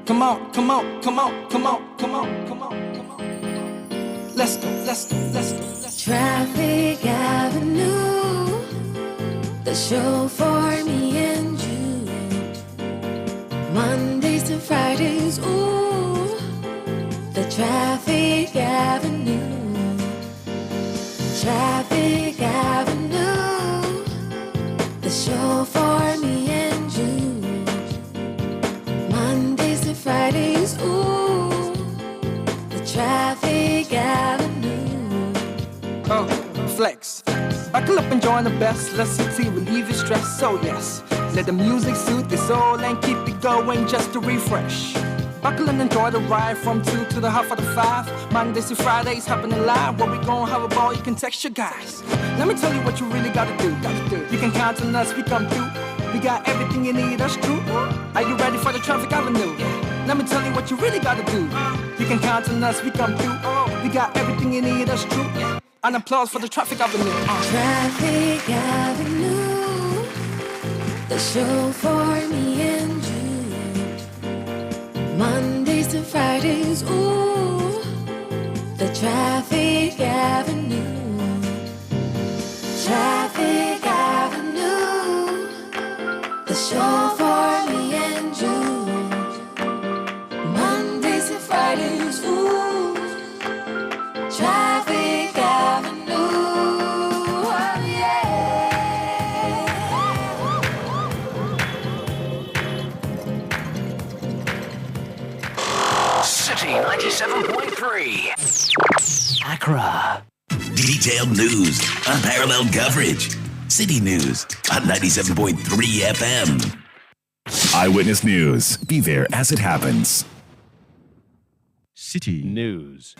Come on, come on, come on, come on, come on, come on, come on. Let's go, let's go, let's go, let's go. Traffic Avenue, the show for me and you. Mondays to Fridays, ooh, the Traffic Avenue. Traffic Avenue, the show for me and you. Mondays to Fridays, ooh, the Traffic Avenue. Oh, flex. Buckle up and join the best. Let Citi relieve your stress. So yes, let the music soothe your soul and keep it going just to refresh. Buckle and enjoy the ride from 2 to the half of the 5. Mondays to Fridays happening live. Where we gon' have a ball, you can text your guys. Let me tell you what you really gotta do. You can count on us, we come through. We got everything you need, that's true. Are you ready for the Traffic Avenue? Let me tell you what you really gotta do. You can count on us, we come through. We got everything you need, that's true. An applause for the Traffic Avenue. Traffic Avenue, the show for me and you. Mondays to Fridays, ooh, the Traffic Avenue. Traffic Avenue, the show for me and you. Mondays to Fridays, ooh, Traffic Avenue, oh yeah. Citi 97.3. Accra. Detailed news, unparalleled coverage. Citi News on 97.3 FM. Eyewitness News. Be there as it happens. Citi News.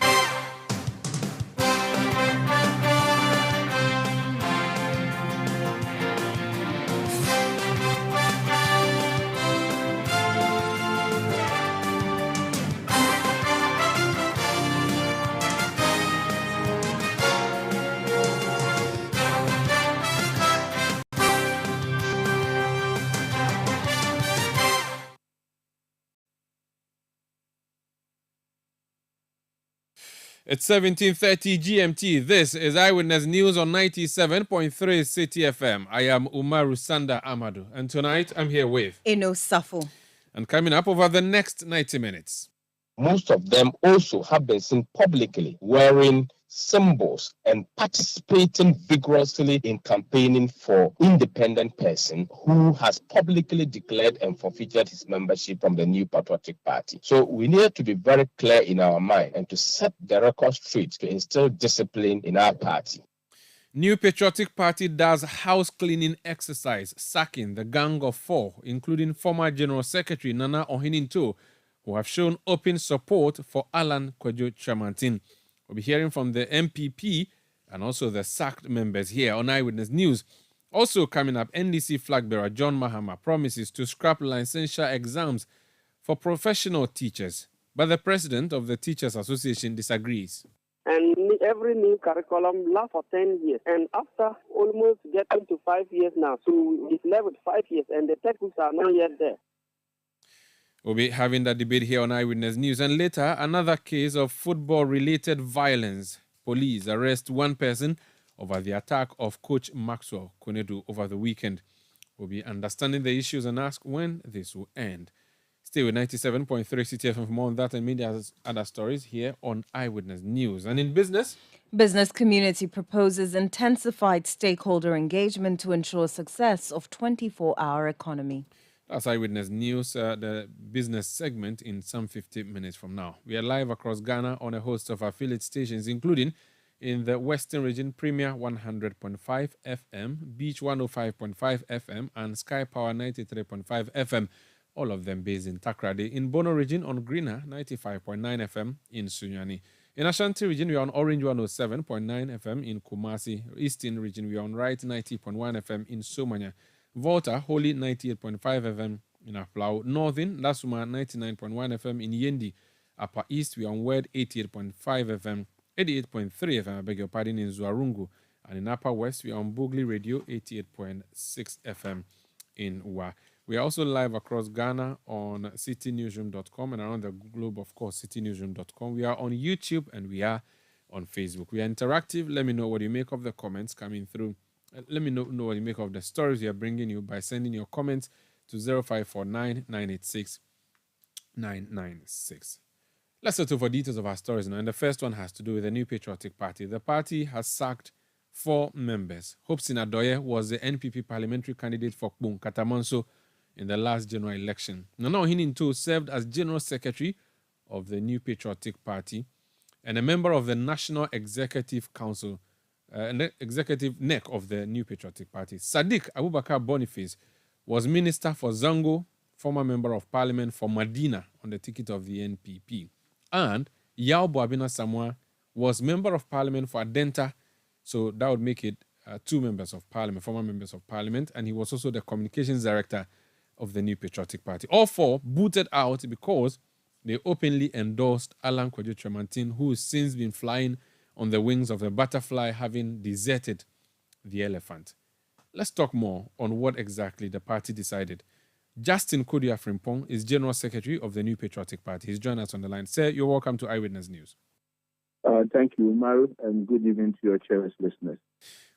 It's 17:30 GMT. This is Eyewitness News on 97.3 Citi FM. I am Umaru Sanda Amadu, and tonight I'm here with Eno Safo. And coming up over the next 90 minutes. Most of them also have been seen publicly wearing symbols and participating vigorously in campaigning for independent person who has publicly declared and forfeited his membership from the New Patriotic Party. So we need to be very clear in our mind and to set the record straight to instill discipline in our party. New Patriotic Party does house cleaning exercise, sacking the gang of 4, including former General Secretary Nana Ohininto, who have shown open support for Alan Kwadwo Tramantin. We'll be hearing from the MPP and also the sacked members here on Eyewitness News. Also coming up, NDC flag bearer John Mahama promises to scrap licensure exams for professional teachers, but the president of the Teachers Association disagrees. And every new curriculum lasts for 10 years. And after almost getting to 5 years now, so it's left with 5 years, and the textbooks are not yet there. We'll be having that debate here on Eyewitness News. And later, another case of football-related violence. Police arrest one person over the attack of Coach Maxwell Konedu over the weekend. We'll be understanding the issues and ask when this will end. Stay with 97.3 Citi FM for more on that and many other stories here on Eyewitness News. And in business... Business community proposes intensified stakeholder engagement to ensure success of 24-hour economy. That's Eyewitness News, the business segment in some 50 minutes from now. We are live across Ghana on a host of affiliate stations, including in the Western Region, Premier 100.5 FM, Beach 105.5 FM, and Sky Power 93.5 FM, all of them based in Takrady. In Bono Region, on Greener 95.9 FM in Sunyani. In Ashanti Region, we are on Orange 107.9 FM in Kumasi. Eastern Region, we are on Right 90.1 FM in Somanya. Volta, Holy 98.5 FM in Aflau. Northern, Lasuma 99.1 FM in Yendi. Upper East, we are on Word 88.5 FM, 88.3 FM, I beg your pardon, in Zuarungu. And in Upper West, we are on Bugli Radio 88.6 FM in Wa. We are also live across Ghana on citynewsroom.com and around the globe, of course, citynewsroom.com. We are on YouTube and we are on Facebook. We are interactive. Let me know what you make of the comments coming through. Let me know what you make of the stories we are bringing you by sending your comments to 0549 986 996. Let's settle for details of our stories now. And the first one has to do with the New Patriotic Party. The party has sacked 4 members. Hope Sinadoye was the NPP parliamentary candidate for Kbun Katamanso in the last general election. Nana Ohininto served as General Secretary of the New Patriotic Party and a member of the National Executive Council, executive neck of the New Patriotic Party. Sadiq Abubakar Boniface was Minister for Zango, former Member of Parliament for Medina on the ticket of the NPP. And Yao Boabina Samoa was Member of Parliament for Adenta, so that would make it 2 members of Parliament, former members of Parliament, and he was also the Communications Director of the New Patriotic Party. All 4 booted out because they openly endorsed Alan Kwadwo Tremantin, who has since been flying on the wings of a butterfly, having deserted the elephant. Let's talk more on what exactly the party decided. Justin Kodia Frimpong is General Secretary of the New Patriotic Party. He's joined us on the line. Sir, you're welcome to Eyewitness News. Thank you, Umaru, and good evening to your cherished listeners.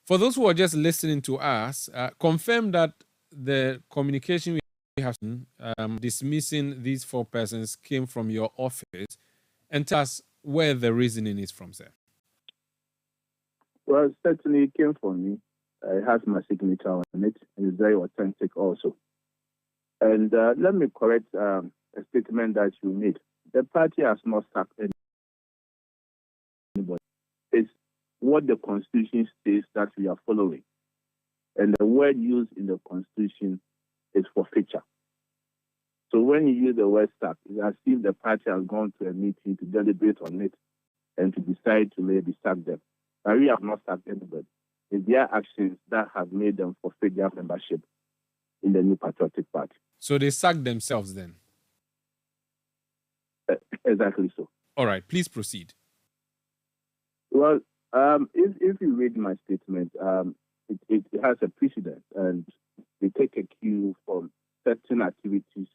For those who are just listening to us, confirm that the communication we have dismissing these 4 persons came from your office, and tell us where the reasoning is from, sir. Well, certainly it came from me. It has my signature on it, and it's very authentic also. And let me correct a statement that you made. The party has not sacked anybody. It's what the Constitution states that we are following. And the word used in the Constitution is forfeiture. So when you use the word sack, it's as if the party has gone to a meeting to deliberate on it and to decide to maybe sack them. But we have not sacked anybody. It's their actions that have made them forfeit their membership in the New Patriotic Party. So they sacked themselves then? Exactly so. All right, please proceed. Well, if you read my statement, it has a precedent, and we take a cue from certain activities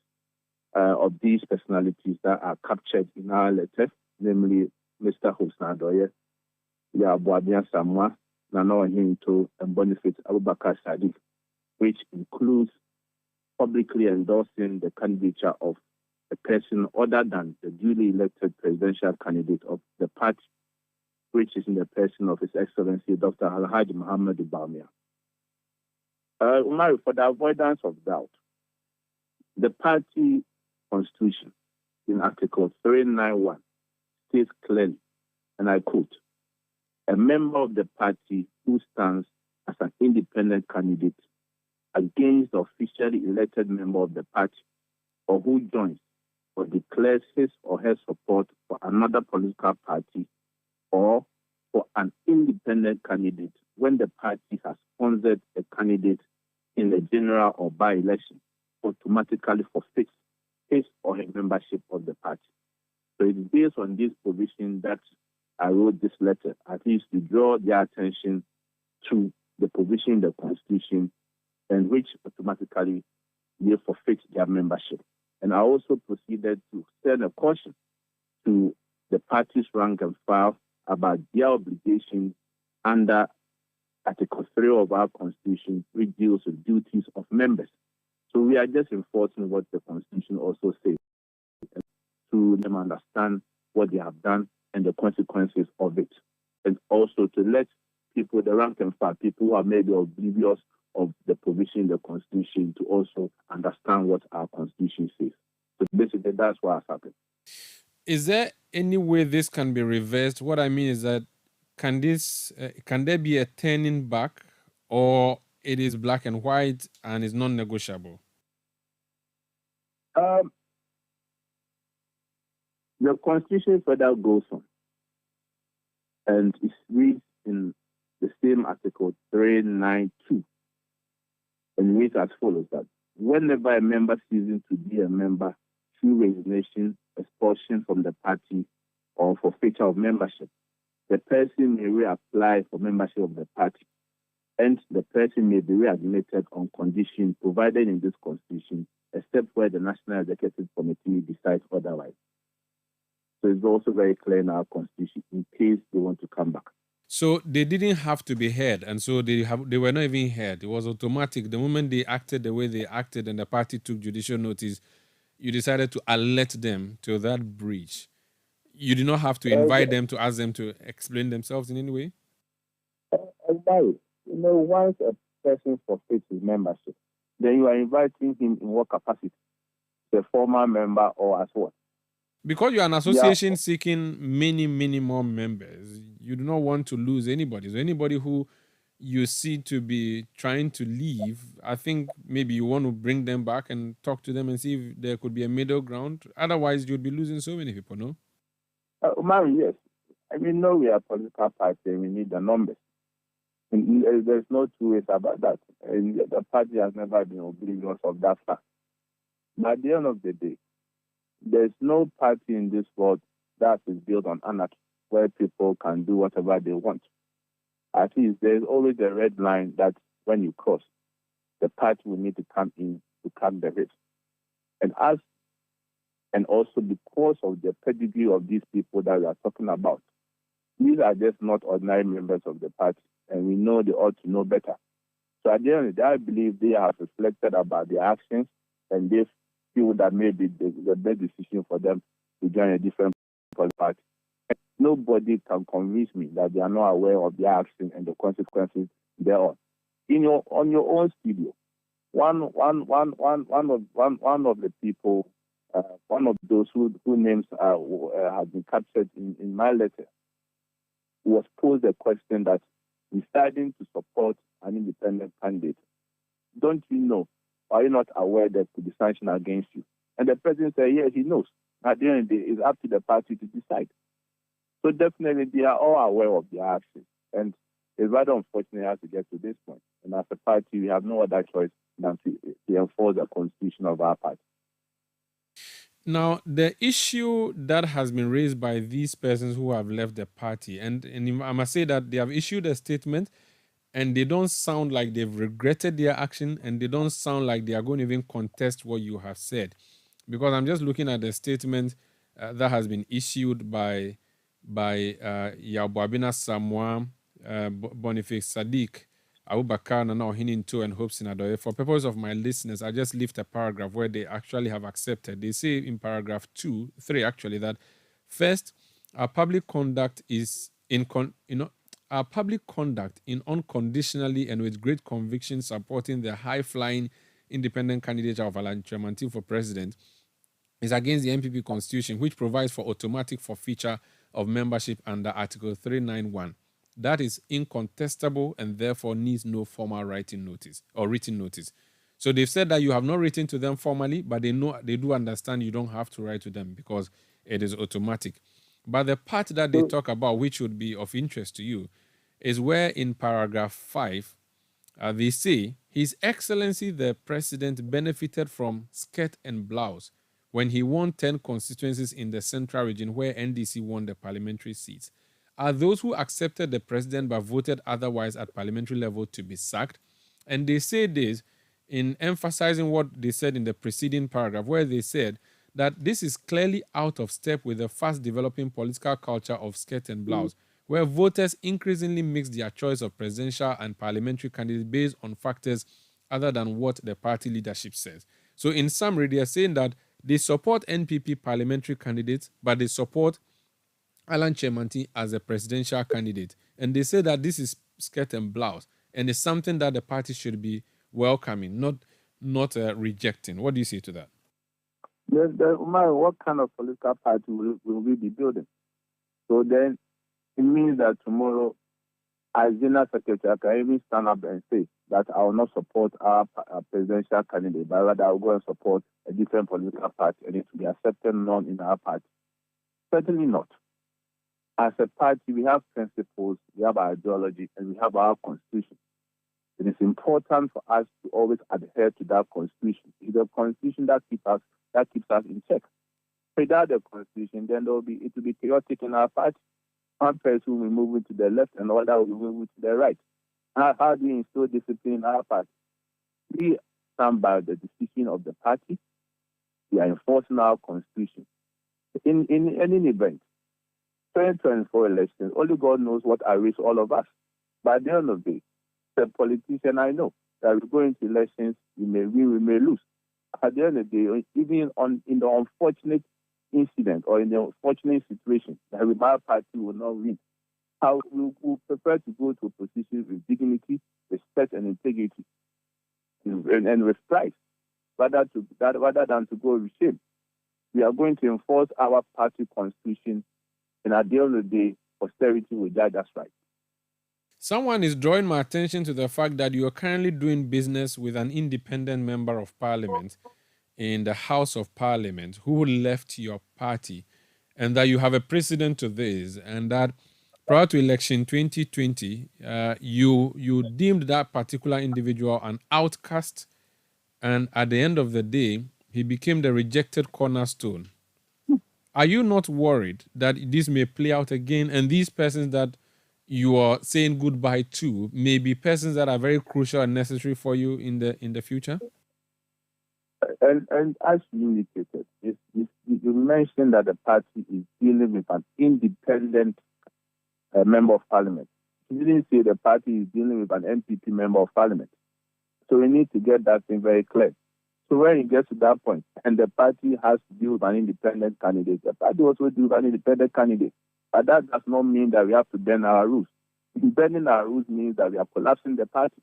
of these personalities that are captured in our letter, namely Mr. Hosna Adoye, Yabuabia Samoa, Nana Ohininto, and Boniface Abubakar Sadiq, which includes publicly endorsing the candidature of a person other than the duly elected presidential candidate of the party, which is in the person of His Excellency Dr. Alhaji Muhammad Bawumia. Umar, for the avoidance of doubt, the party constitution in Article 391 states clearly, and I quote, "A member of the party who stands as an independent candidate against the officially elected member of the party, or who joins or declares his or her support for another political party or for an independent candidate when the party has sponsored a candidate in the general or by-election, automatically forfeits his or her membership of the party." So it's based on this provision that I wrote this letter, at least to draw their attention to the provision in the Constitution, and which automatically they forfeit their membership. And I also proceeded to send a caution to the party's rank and file about their obligation under Article 3 of our Constitution, which deals with duties of members. So we are just enforcing what the Constitution also says, to them understand what they have done and the consequences of it. And also to let people, the rank and file, people who are maybe oblivious of the provision in the Constitution, to also understand what our Constitution says. So basically, that's what has happened. Is there any way this can be reversed? What I mean is that can there be a turning back, or it is black and white and is non-negotiable? The Constitution further goes on, and it reads in the same Article 392, and reads as follows: that whenever a member ceases to be a member through resignation, expulsion from the party, or forfeiture of membership, the person may reapply for membership of the party. and the person may be readmitted on condition provided in this constitution, except where the National Executive Committee decides otherwise. So it's also very clear in our constitution in case they want to come back. So they didn't have to be heard, and so they were not even heard. It was automatic. The moment they acted the way they acted and the party took judicial notice, you decided to alert them to that breach. You did not have to invite them to ask them to explain themselves in any way? Exactly. Once a person forfeits his membership, then you are inviting him in what capacity? The former member or as what? Because you're an association seeking many, many more members, you do not want to lose anybody. So anybody who you see to be trying to leave, I think maybe you want to bring them back and talk to them and see if there could be a middle ground. Otherwise, you'd be losing so many people, no? Yes. No, we are a political party and we need the numbers. And there's no two ways about that. And the party has never been oblivious of that fact. But at the end of the day, there's no party in this world that is built on anarchy, where people can do whatever they want. At least there's always a red line that when you cross, the party will need to come in to cut the risk. And also because of the pedigree of these people that we are talking about, these are just not ordinary members of the party, and we know they ought to know better. So at the end of the day, I believe they have reflected about their actions, and they feel that maybe the best decision for them to join a different political party. And nobody can convince me that they are not aware of their actions and the consequences thereof. On your own studio, one of the people, one of those whose names have been captured in my letter, was posed a question that deciding to support an independent candidate, don't you know, are you not aware there could be sanction against you? And the president said, yes, he knows. At the end of the day, it's up to the party to decide. So definitely they are all aware of their actions. And it's rather unfortunate it has to get to this point. And as a party, we have no other choice than to enforce the constitution of our party. Now, the issue that has been raised by these persons who have left the party, and I must say that they have issued a statement and they don't sound like they've regretted their action, and they don't sound like they are going to even contest what you have said. Because I'm just looking at the statement that has been issued by Yabuabina Samoa, Boniface Sadiq, Abubakar Nana Ohininto, and Hope Sinadoye. For purpose of my listeners, I just lift a paragraph where they actually have accepted. They say in paragraph 3 actually that first, our public conduct is our public conduct in unconditionally and with great conviction supporting the high-flying independent candidate of Alan Chemantin for president is against the NPP constitution, which provides for automatic forfeiture of membership under Article 391. That is incontestable and therefore needs no formal writing notice or written notice. So they've said that you have not written to them formally, but they do understand you don't have to write to them because it is automatic. But the part that they talk about, which would be of interest to you, is where in paragraph 5, they say, His Excellency the President benefited from skirt and blouse when he won 10 constituencies in the central region where NDC won the parliamentary seats. Are those who accepted the president but voted otherwise at parliamentary level to be sacked? And they say this in emphasizing what they said in the preceding paragraph, where they said that this is clearly out of step with the fast-developing political culture of skirt and blouse, where voters increasingly mix their choice of presidential and parliamentary candidates based on factors other than what the party leadership says. So in summary, they are saying that they support NPP parliamentary candidates, but they support Alan Chemantin as a presidential candidate. And they say that this is skirt and blouse, and it's something that the party should be welcoming, not rejecting. What do you say to that? What kind of political party will we be building? So then it means that tomorrow, as General Secretary, I can even stand up and say that I will not support our presidential candidate, but rather I will go and support a different political party, and it will be accepted none in our party. Certainly not. As a party, we have principles, we have our ideology, and we have our constitution. It is important for us to always adhere to that constitution. It's the constitution that keeps us in check. Without the constitution, then it will be chaotic in our party. One person will be moving to the left and the other will be moving to the right. How do you instill discipline in our party? We stand by the decision of the party. We are enforcing our constitution. In any event, 2024 elections, only God knows what awaits all of us. By the end of the day, the politician, I know that we go into elections, we may win, we may lose. At the end of the day, even in the unfortunate incident or in the unfortunate situation that the party will not win, we will prefer to go to a position with dignity, respect, and integrity, and with pride, rather than to go with shame. We are going to enforce our party constitution, and at the end of the day, posterity will judge us right. Someone is drawing my attention to the fact that you are currently doing business with an independent member of parliament in the House of Parliament who left your party, and that you have a precedent to this, and that prior to election 2020, you deemed that particular individual an outcast, and at the end of the day, he became the rejected cornerstone. Are you not worried that this may play out again, and these persons that you are saying goodbye to may be persons that are very crucial and necessary for you in the future? And as you indicated, you mentioned that the party is dealing with an independent member of parliament. You didn't say the party is dealing with an MPP member of parliament. So we need to get that thing very clear. So when it gets to that point, and the party has to deal with an independent candidate, the party also deals with an independent candidate. But that does not mean that we have to bend our rules. Bending our rules means that we are collapsing the party.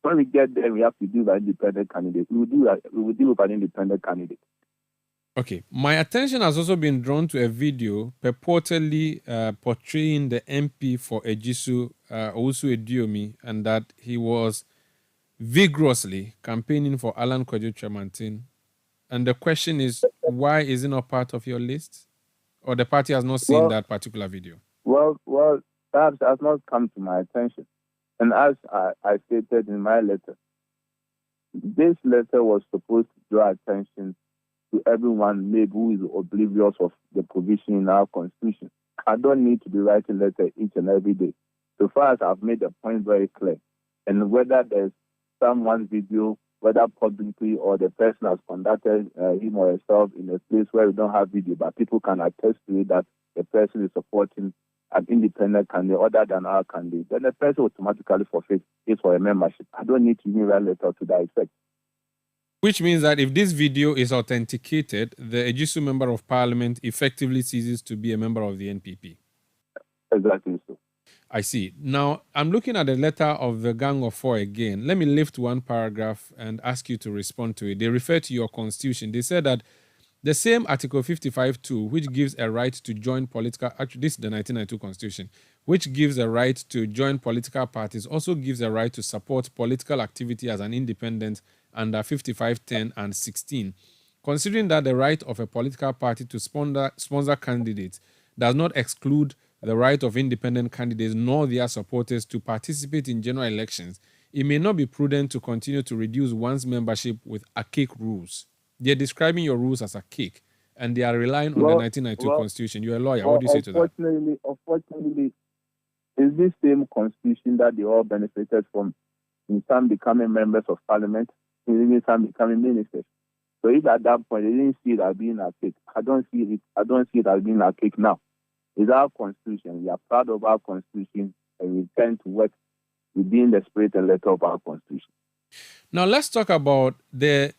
When we get there, we have to deal with an independent candidate. We will deal with an independent candidate. Okay. My attention has also been drawn to a video purportedly portraying the MP for Ejisu, Owusu Ediomi, and that he was vigorously campaigning for Alan Kwadwo Tremantin. And the question is, why is it not part of your list? Or the party has not seen that particular video? Well, perhaps it has not come to my attention. And as I stated in my letter, this letter was supposed to draw attention to everyone maybe who is oblivious of the provision in our constitution. I don't need to be writing letter each and every day. So far as I've made the point very clear, and whether there's someone's video, whether publicly or the person has conducted him or herself in a place where we don't have video, but people can attest to it that the person is supporting an independent candidate other than our candidate, then the person automatically forfeits it for a membership. I don't need to even write a letter to that effect. Which means that if this video is authenticated, the Ejisu member of parliament effectively ceases to be a member of the NPP. Exactly so. I see. Now, I'm looking at the letter of the Gang of Four again. Let me lift one paragraph and ask you to respond to it. They refer to your constitution. They said that the same Article 55(2), which gives a right to join political... Actually, this is the 1992 Constitution, which gives a right to join political parties, also gives a right to support political activity as an independent under 55(10) and 16. Considering that the right of a political party to sponsor candidates does not exclude the right of independent candidates nor their supporters to participate in general elections, it may not be prudent to continue to reduce one's membership with archaic rules. They're describing your rules as archaic, and they are relying on the 1992 Constitution. You're a lawyer. What do you say to that? Unfortunately, it's this same Constitution that they all benefited from, in some becoming members of parliament, in some becoming ministers. So if at that point they didn't see it as being archaic, I don't see it as being archaic now. It's our Constitution. We are proud of our Constitution, and we tend to work within the spirit and letter of our Constitution. Now let's talk about the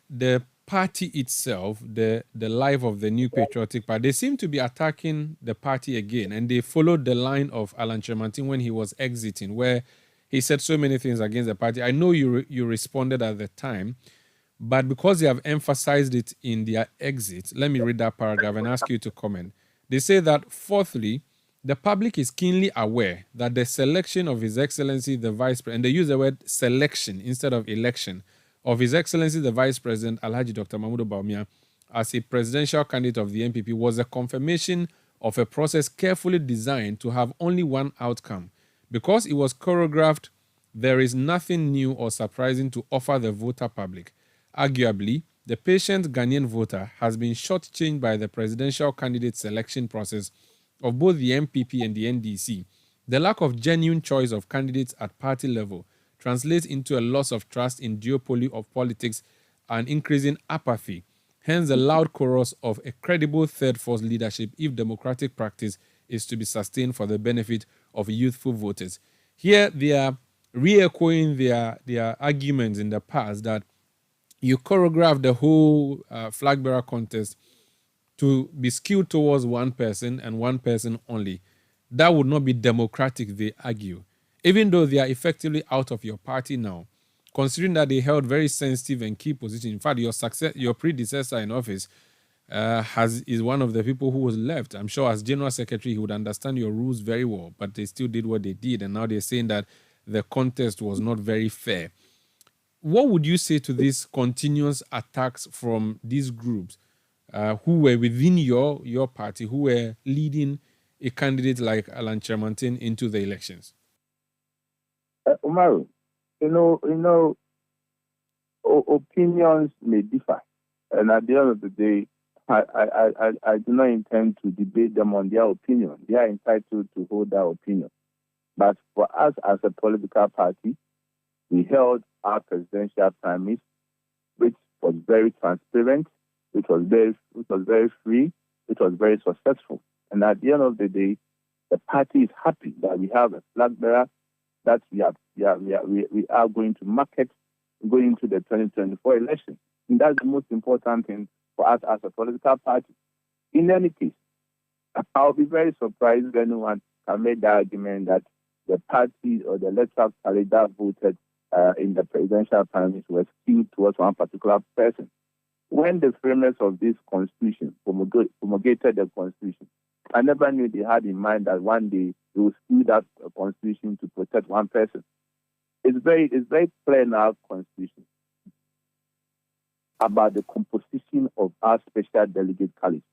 party itself, the life of the New Patriotic Party. They seem to be attacking the party again, and they followed the line of Alan Tremantin when he was exiting, where he said so many things against the party. I know you responded at the time, but because they have emphasized it in their exit, let me read that paragraph and ask you to comment. They say that, fourthly, the public is keenly aware that the selection of His Excellency the Vice President, and they use the word selection instead of election, of His Excellency the Vice President Alhaji Dr. Mahmoud Bawumia as a presidential candidate of the NPP was a confirmation of a process carefully designed to have only one outcome. Because it was choreographed, there is nothing new or surprising to offer the voter public. Arguably, the patient Ghanaian voter has been shortchanged by the presidential candidate selection process of both the MPP and the NDC. The lack of genuine choice of candidates at party level translates into a loss of trust in duopoly of politics and increasing apathy. Hence, the loud chorus of a credible third force leadership if democratic practice is to be sustained for the benefit of youthful voters. Here, they are re-echoing their arguments in the past that you choreograph the whole flag bearer contest to be skewed towards one person and one person only. That would not be democratic, they argue. Even though they are effectively out of your party now, considering that they held very sensitive and key positions. In fact, your predecessor in office is one of the people who was left. I'm sure as General Secretary, he would understand your rules very well, but they still did what they did, and now they're saying that the contest was not very fair. What would you say to these continuous attacks from these groups who were within your party, who were leading a candidate like Alan Chermantin into the elections? Umaru, opinions may differ, and at the end of the day, I do not intend to debate them on their opinion. They are entitled to hold their opinion. But for us as a political party, we held our presidential primaries, which was very transparent, which was very free, which was very successful. And at the end of the day, the party is happy that we have a flag bearer that we are going to market going into the 2024 election. And that's the most important thing for us as a political party. In any case, I'll be very surprised if anyone can make the argument that the party or the electoral college that voted in the presidential primaries was skewed towards one particular person. When the framers of this constitution promulgated the constitution, I never knew they had in mind that one day they will skew that constitution to protect one person. It's very clear in our constitution about the composition of our special delegate college.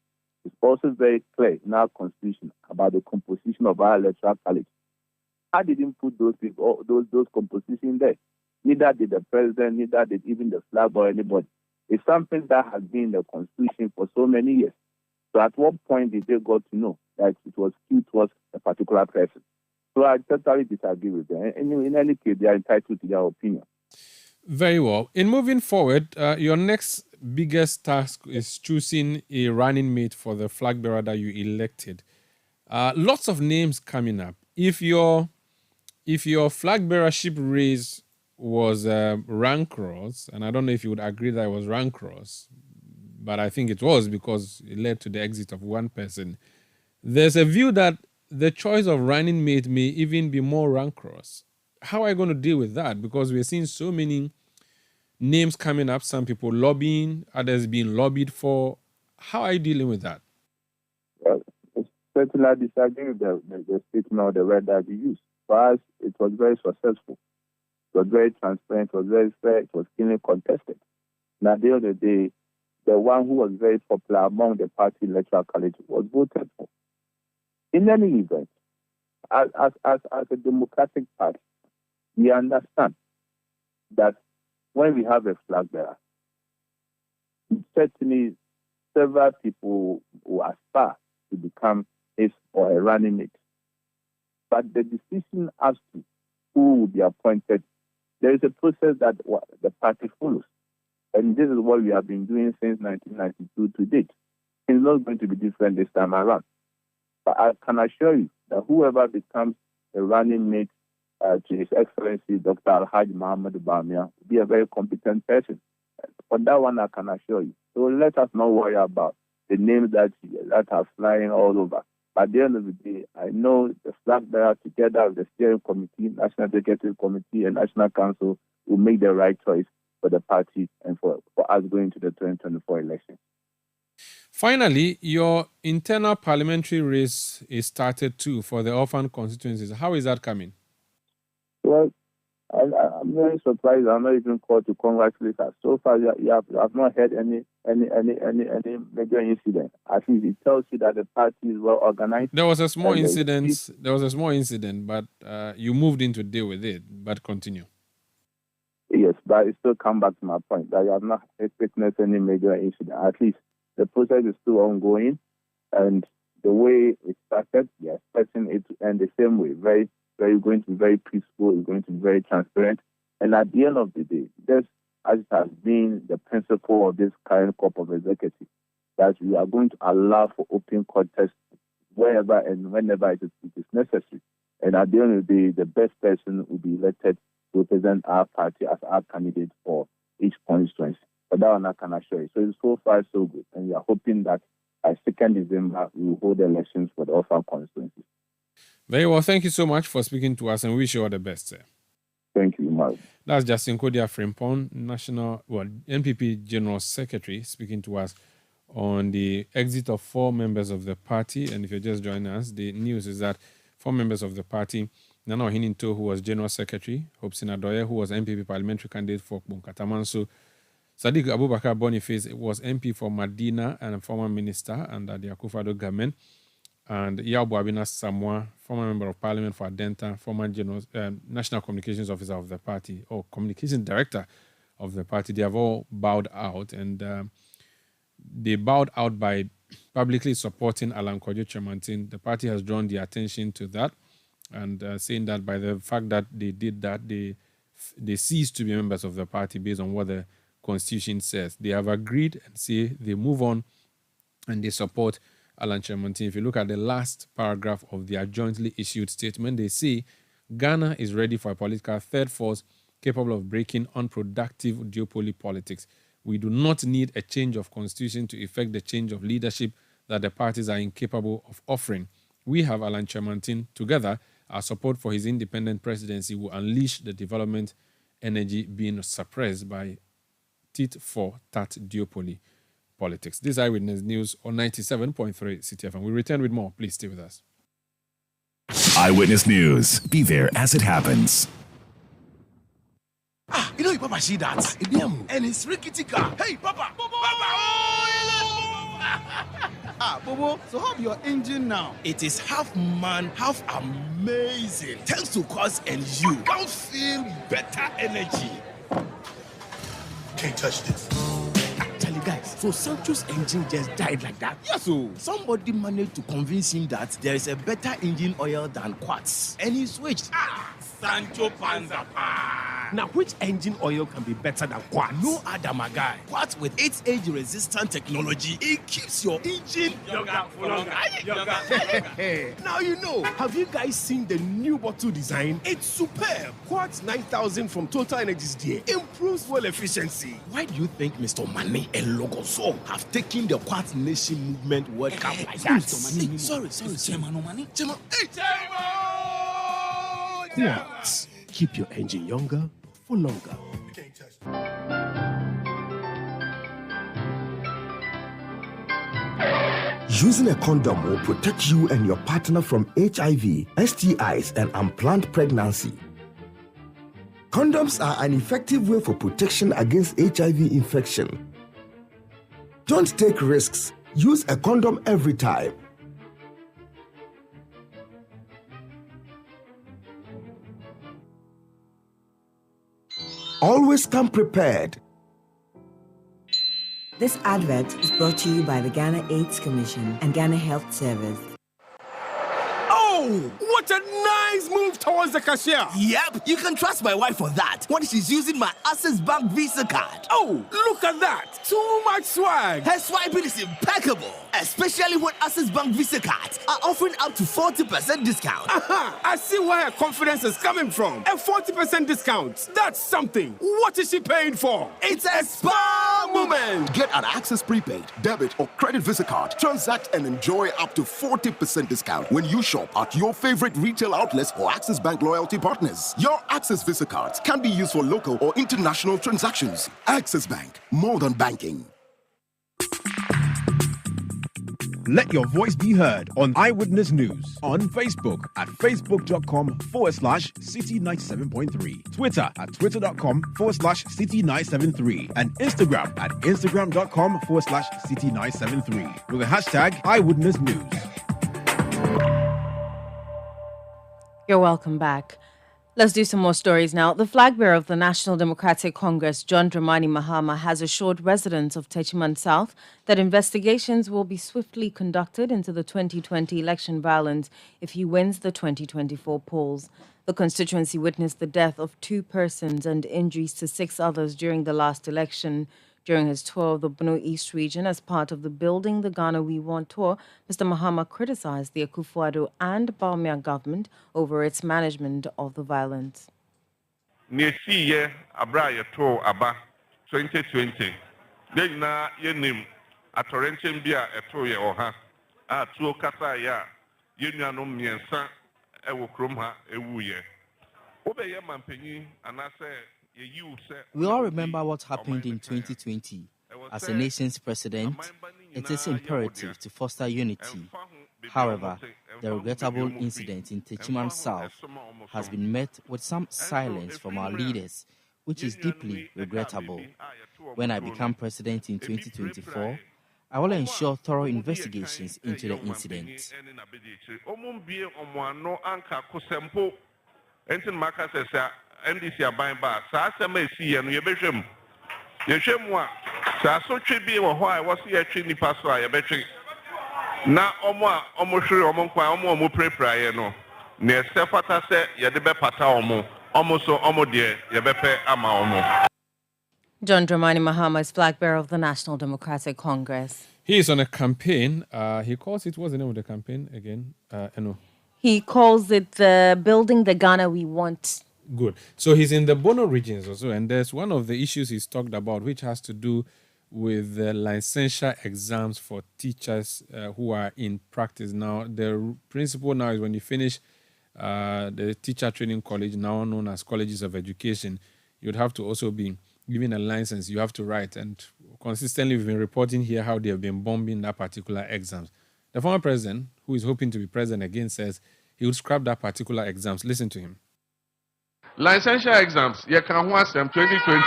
It's also very clear in our constitution about the composition of our electoral college. I didn't put those people, those compositions there. Neither did the president, neither did even the flag or anybody. It's something that has been in the constitution for so many years. So at what point did they got to know that it was skewed towards a particular person? So I totally disagree with them. In any case, they are entitled to their opinion. Very well. In moving forward, your next biggest task is choosing a running mate for the flag bearer that you elected. Lots of names coming up. If your flag bearership race was rank cross, and I don't know if you would agree that it was rank cross, but I think it was because it led to the exit of one person. There's a view that the choice of running mate may even be more rank cross. How are you going to deal with that? Because we're seeing so many names coming up, some people lobbying, others being lobbied for. How are you dealing with that? Well, certainly I disagree with the statement or the word that you used. For us, it was very successful. It was very transparent, it was very fair, it was keenly contested. And at the end of the day, the one who was very popular among the party electoral college was voted for. In any event, as a democratic party, we understand that when we have a flag bearer, certainly several people who aspire to become his or a running mate. But the decision as to who will be appointed, there is a process that the party follows. And this is what we have been doing since 1992 to date. It's not going to be different this time around. But I can assure you that whoever becomes a running mate to His Excellency Dr. Alhaji Muhammad Bamia will be a very competent person. For that one, I can assure you. So let us not worry about the names that are flying all over. But at the end of the day, I know the flag bearer together with the steering committee, National Executive Committee, and National Council will make the right choice for the party and for us going to the 2024 election. Finally, your internal parliamentary race is started too for the orphan constituencies. How is that coming? Well, I'm very surprised. I'm not even called to congratulate us. So far, you have not heard any major incident. I think it tells you that the party is well organized. There was a small incident. But you moved in to deal with it. But continue. Yes, but it still come back to my point that you have not witnessed any major incident. At least the process is still ongoing, and the way it started, we are expecting it to end the same way. Very going to be very peaceful. It's going to be very transparent. And at the end of the day, this as it has been the principle of this current corp of executive, that we are going to allow for open contest wherever and whenever it is necessary. And at the end of the day, the best person will be elected to represent our party as our candidate for each constituency. But that one I can assure you. So it's so far so good. And we are hoping that by 2nd December, we will hold elections for all our constituencies. Very well. Thank you so much for speaking to us, and we wish you all the best, sir. Thank you, Mark. That's Justin Kodia Frimpong, NPP General Secretary, speaking to us on the exit of 4 members of the party. And if you're just joining us, the news is that 4 members of the party, Nana Ohininto, who was General Secretary, Hobson Adoye, who was MPP Parliamentary candidate for Bunkatamanso, Sadiq Abubakar Boniface was MP for Madina and a former minister under the Akufo-Addo government, and Yaw Boabina Samoa, former member of Parliament for Adenta, former National Communications Officer of the party, or Communications Director of the party. They have all bowed out, and they bowed out by publicly supporting Alan Kwadwo Kyerematen. The party has drawn the attention to that, and saying that by the fact that they did that, they ceased to be members of the party based on what the Constitution says. They have agreed and say they move on and they support Alan Kyerematen. If you look at the last paragraph of their jointly issued statement, they say Ghana is ready for a political third force capable of breaking unproductive duopoly politics. We do not need a change of constitution to effect the change of leadership that the parties are incapable of offering. We have Alan Kyerematen. Together, our support for his independent presidency will unleash the development energy being suppressed by tit-for-tat duopoly politics. This is Eyewitness News on 97.3 Citi FM. We return with more. Please stay with us. Eyewitness News. Be there as it happens. You know your papa see that? And it's rickety car. Hey, papa! Bobo, so how your engine now? It is half man, half amazing. Thanks to Quartz and you. Can't feel better energy. Can't touch this. Actually, guys, so Sancho's engine just died like that. Yes, so somebody managed to convince him that there is a better engine oil than Quartz, and he switched. Sancho Panza. Now, which engine oil can be better than Quartz? No other, my guy. Quartz with its age-resistant technology, it keeps your engine younger for longer. Now you know. Have you guys seen the new bottle design? It's superb. Quartz 9000 from Total Energies there improves fuel efficiency. Why do you think Mr. Mane and Logoso have taken the Quartz Nation movement World Cup like that? Sorry. Chairman. Quartz. Keep your engine younger for longer. Using a condom will protect you and your partner from HIV, STIs, and unplanned pregnancy. Condoms are an effective way for protection against HIV infection. Don't take risks. Use a condom every time. Always come prepared. This advert is brought to you by the Ghana AIDS Commission and Ghana Health Service. Oh, what a nice move towards the cashier. Yep, you can trust my wife for that when she's using my Access Bank Visa card. Oh, look at that. Too much swag. Her swiping is impeccable, especially when Access Bank Visa cards are offering up to 40% discount. Aha, I see where her confidence is coming from. A 40% discount. That's something. What is she paying for? It's a spa moment. Get an Access prepaid, debit, or credit Visa card. Transact and enjoy up to 40% discount when you shop at your favorite retail outlets or Access Bank loyalty partners. Your Access Visa cards can be used for local or international transactions. Access Bank, more than banking. Let your voice be heard on Eyewitness News on Facebook at facebook.com/Citi97.3, Twitter at twitter.com/Citi973, and Instagram at instagram.com/Citi973 with the hashtag Eyewitness News. You're welcome back. Let's do some more stories now. The flag bearer of the National Democratic Congress, John Dramani Mahama, has assured residents of Techiman South that investigations will be swiftly conducted into the 2020 election violence if he wins the 2024 polls. The constituency witnessed the death of 2 persons and injuries to 6 others during the last election. During his tour of the Bono East region as part of the Building the Ghana We Want tour, Mr. Mahama criticized the Akufo-Addo and Bawumia government over its management of the violence. Nesiye abra yeto aba 2020. Then na yenim atorenchen bia eto ye oha. A tuo kasa ya yenuanom miensa ewo krom ha ewuye. Obeye mampanyi anase. We all remember what happened in 2020. As a nation's president, it is imperative to foster unity. However, the regrettable incident in Techiman South has been met with some silence from our leaders, which is deeply regrettable. When I become president in 2024, I will ensure thorough investigations into the incident. NDC aban ba saa asɛm a ɛsi yɛ no yɛbɛhwɛ mu a saa asotwe bi wɔ hɔ a ɛwɔ so yɛtwe nnipa so a yɛbɛtwe na ɔmo a ɔmo hwere ɔmo nkwa ɔmo a ɔmo pirapiraeɛ no na ɛsɛ fata sɛ yɛde bɛpata ɔmo so ɔmo deɛ yɛbɛpɛ ama ɔmo. John Dramani Mahama is flag bearer of the National Democratic Congress. He is on a campaign. He calls it, what's the name of the campaign again? He calls it the Building the Ghana We Want. Good. So he's in the Bono regions also, and there's one of the issues he's talked about, which has to do with the licensure exams for teachers who are in practice. Now, the principle now is when you finish the teacher training college, now known as colleges of education, you'd have to also be given a license. You have to write, and consistently we've been reporting here how they have been bombing that particular exams. The former president, who is hoping to be president again, says he would scrap that particular exams. Listen to him. Licensure exams, you can watch them 2020.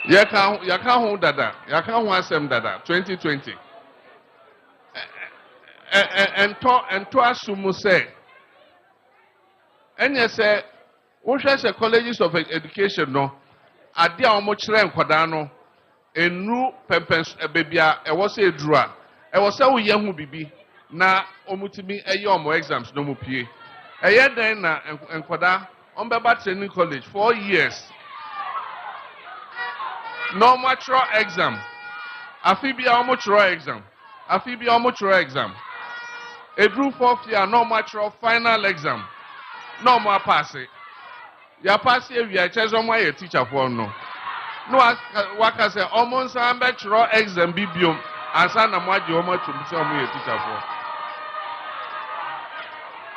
You can hold that. You can watch them that 2020. And to assume say, and you say, what is the colleges of education no? Adia omochre nkwadano enu pempens ebebia e wo se edura. I was so young, Bibi. Na omutimi eyo exams no mupie. Eye den na enkwada on beba training college 4 years. No mature exam. Afibia omochro exam. Afibia omochro exam. Edru 4th year no mature final exam. No more pass it. Ya pass it we are chezo mo ye teacher for no. No waka say almost ambetro exam bibium. Asa na mwaji omo tumse omo ye teacher for.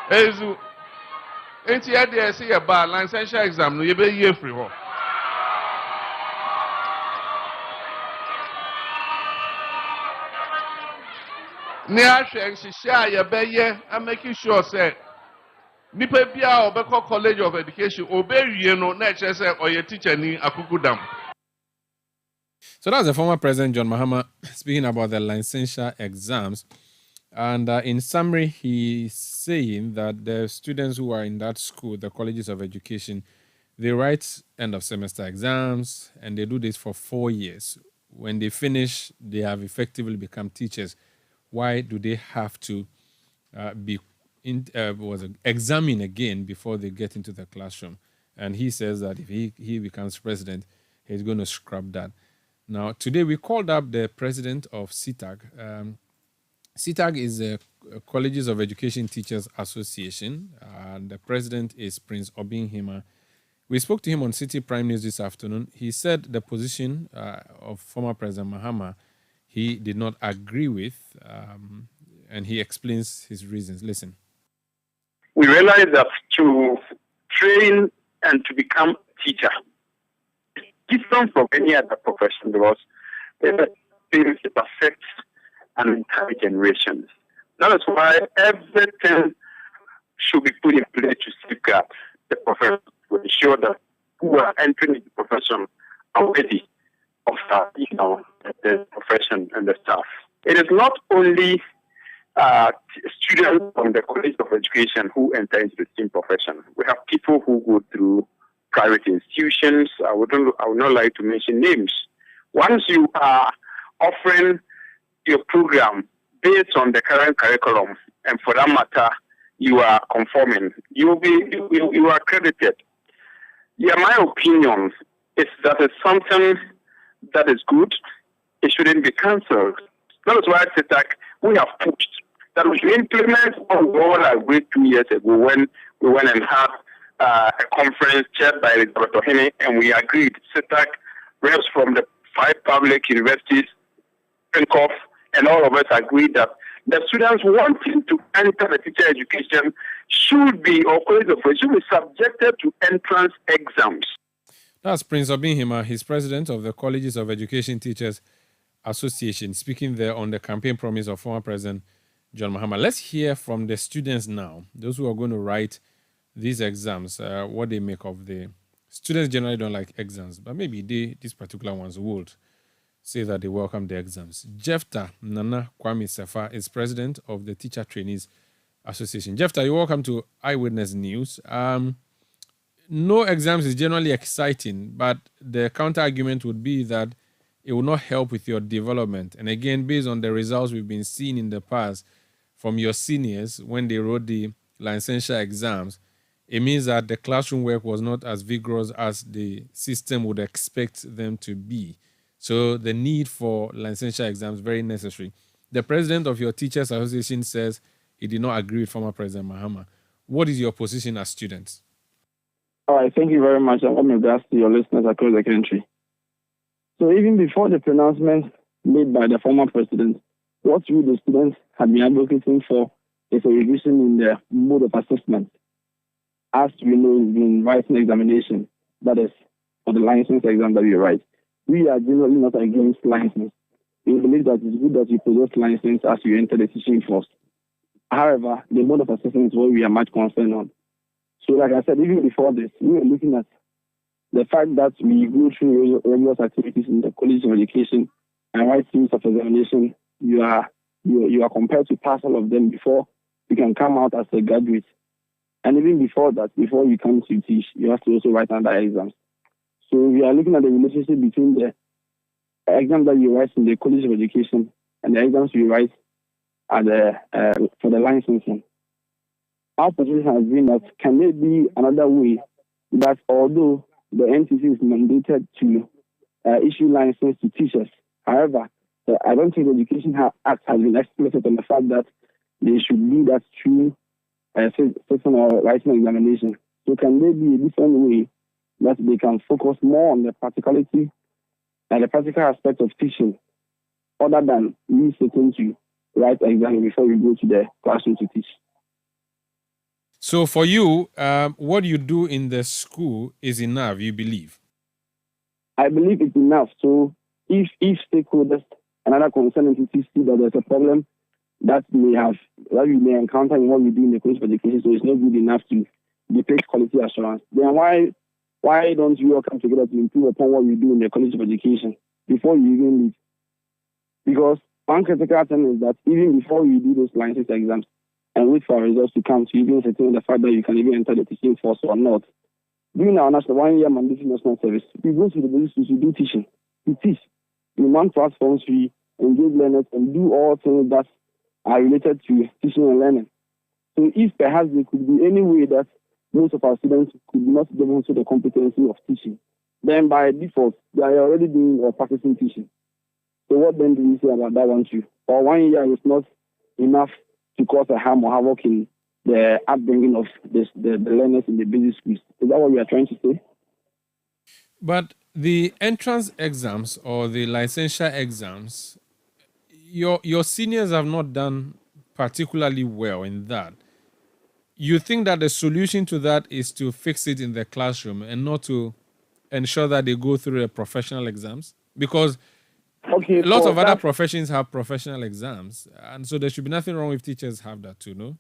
Ezu enti ya de say ye ba licensure exam no ye be ye free ho. Ni ahwe nhihia ye be ye and making sure say nipa bia obekọ college of education obewie no na eche say oye teacher ni akukudam. So that's the former President John Mahama speaking about the licensure exams. And in summary, he's saying that the students who are in that school, the colleges of education, they write end of semester exams and they do this for 4 years. When they finish, they have effectively become teachers. Why do they have to be examined again before they get into the classroom? And he says that if he becomes president, he's going to scrap that. Now, today we called up the president of CITAG. CITAG is a Colleges of Education Teachers Association, and the president is Prince Obin Hima. We spoke to him on City Prime News this afternoon. He said the position of former President Mahama he did not agree with, and he explains his reasons. Listen. We realize that to train and to become a teacher different from any other profession because there's a things that affect an entire generation. That is why everything should be put in place to safeguard the profession, to ensure that who are entering the profession are ready of the profession and the staff. it is not only students from the College of Education who enter into the STEAM profession. We have people who go through private institutions. I would not like to mention names. Once you are offering your program based on the current curriculum, and for that matter, you are conforming, you are accredited. Yeah, my opinion is that it's something that is good. It shouldn't be cancelled. That is why at CITAC we have pushed that we should implement what we all agreed 2 years ago when we went and had a conference chaired by Dr. Hene, and we agreed, CITAC reps from the 5 public universities, PENCOF, and all of us agreed that the students wanting to enter the teacher education should be, or college of should be subjected to entrance exams. That's Prince Obinhima. He's president of the Colleges of Education Teachers Association, speaking there on the campaign promise of former President John Mahama. Let's hear from the students now, those who are going to write these exams, what they make of the students. Generally don't like exams, but maybe these particular ones would say that they welcome the exams. Jefta Nana Kwame Sefa is president of the Teacher Trainees Association. Jefta, you're welcome to Eyewitness News. No exams is generally exciting, but the counter argument would be that it will not help with your development. And again, based on the results we've been seeing in the past from your seniors when they wrote the licensure exams, it means that the classroom work was not as vigorous as the system would expect them to be. So the need for licensure exams is very necessary. The president of your Teachers Association says he did not agree with former President Mahama. What is your position as students? All right, thank you very much. I'm going to ask your listeners across the country. So even before the pronouncement made by the former president, what we, the students, had been advocating for is a revision in the mode of assessment. As we know, it's been writing examination, that is, for the license exam that we write. We are generally not against license. We believe that it's good that you possess license as you enter the teaching force. However, the mode of assessment is what we are much concerned on. So like I said, even before this, we were looking at the fact that we go through rigorous activities in the College of Education and write series of examination. You are compelled to pass all of them before you can come out as a graduate. And even before that, before you come to teach, you have to also write other exams. So we are looking at the relationship between the exams that you write in the College of Education and the exams you write at for the licensing. Our position has been that can there be another way that although the NTC is mandated to issue license to teachers, however, I don't think the Education Act has been explicit on the fact that they should lead us through system or writing examination. So can there be a different way that they can focus more on the practicality and the practical aspect of teaching, other than me sitting to write exam before we go to the classroom to teach? So for you, what you do in the school is enough, you believe? I believe it's enough. So if stakeholders and other concerned entities see that there's a problem that we may encounter in what we do in the College of Education, so it's not good enough to depict quality assurance, then why don't you all come together to improve upon what we do in the College of Education before you even leave? Because one critical thing is that even before you do those license exams and wait for results to come to even settle the fact that you can even enter the teaching force or not, during our national 1-year mandatory national service, we go to the business to do teaching. We teach. We run platforms, we engage learners and do all things that are related to teaching and learning. So if perhaps there could be any way that most of our students could not demonstrate the competency of teaching, then by default, they are already doing or practicing teaching. So what then do we say about that one too? Or 1 year is not enough to cause a harm or havoc in the upbringing of the learners in the basic schools. Is that what we are trying to say? But the entrance exams or the licensure exams, your seniors have not done particularly well in that. You think that the solution to that is to fix it in the classroom and not to ensure that they go through the professional exams? Because lots of other professions have professional exams, and so there should be nothing wrong if teachers have that too, no?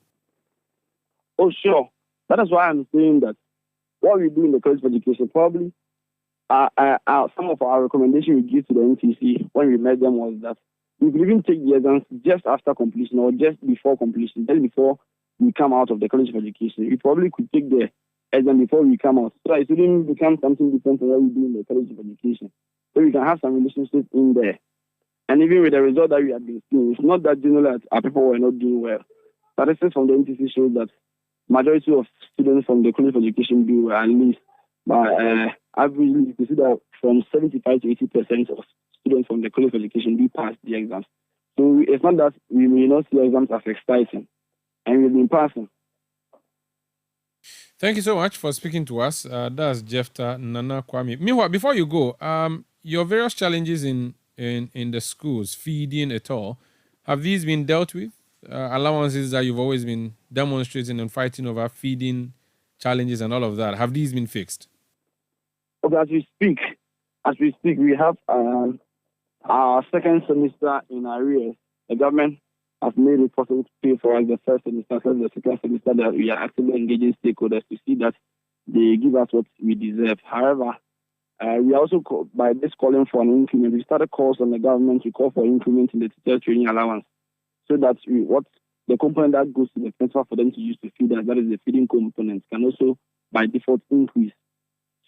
Oh, sure. That is why I'm saying that what we do in the College of Education, probably some of our recommendations we give to the NTC when we met them was that we could even take the exams just after completion or just before completion, just before we come out of the College of Education. We probably could take the exam before we come out. So it wouldn't become something different from what we do in the College of Education. So we can have some relationship in there. And even with the result that we have been seeing, it's not that general that our people were not doing well. Statistics from the NTC shows that majority of students from the College of Education do well, at least. But averagely, you can see that from 75 to 80% of students from the College of Education do pass the exams. So it's not that we may not see exams as exciting, and we've been passing. Thank you so much for speaking to us. That's Jefta Nana Kwame. Meanwhile, before you go, your various challenges in the schools, feeding et al., have these been dealt with? Allowances that you've always been demonstrating and fighting over, feeding challenges and all of that, have these been fixed? Okay, as we speak, we have our second semester in arrears. The government has made it possible to pay for us the first semester, so the second semester that we are actively engaging stakeholders to see that they give us what we deserve. However, we are also, by this calling for an increment, we started calls on the government to call for increment in the teacher training allowance, so that what the component that goes to the principal for them to use to feed us, that is the feeding component, can also by default increase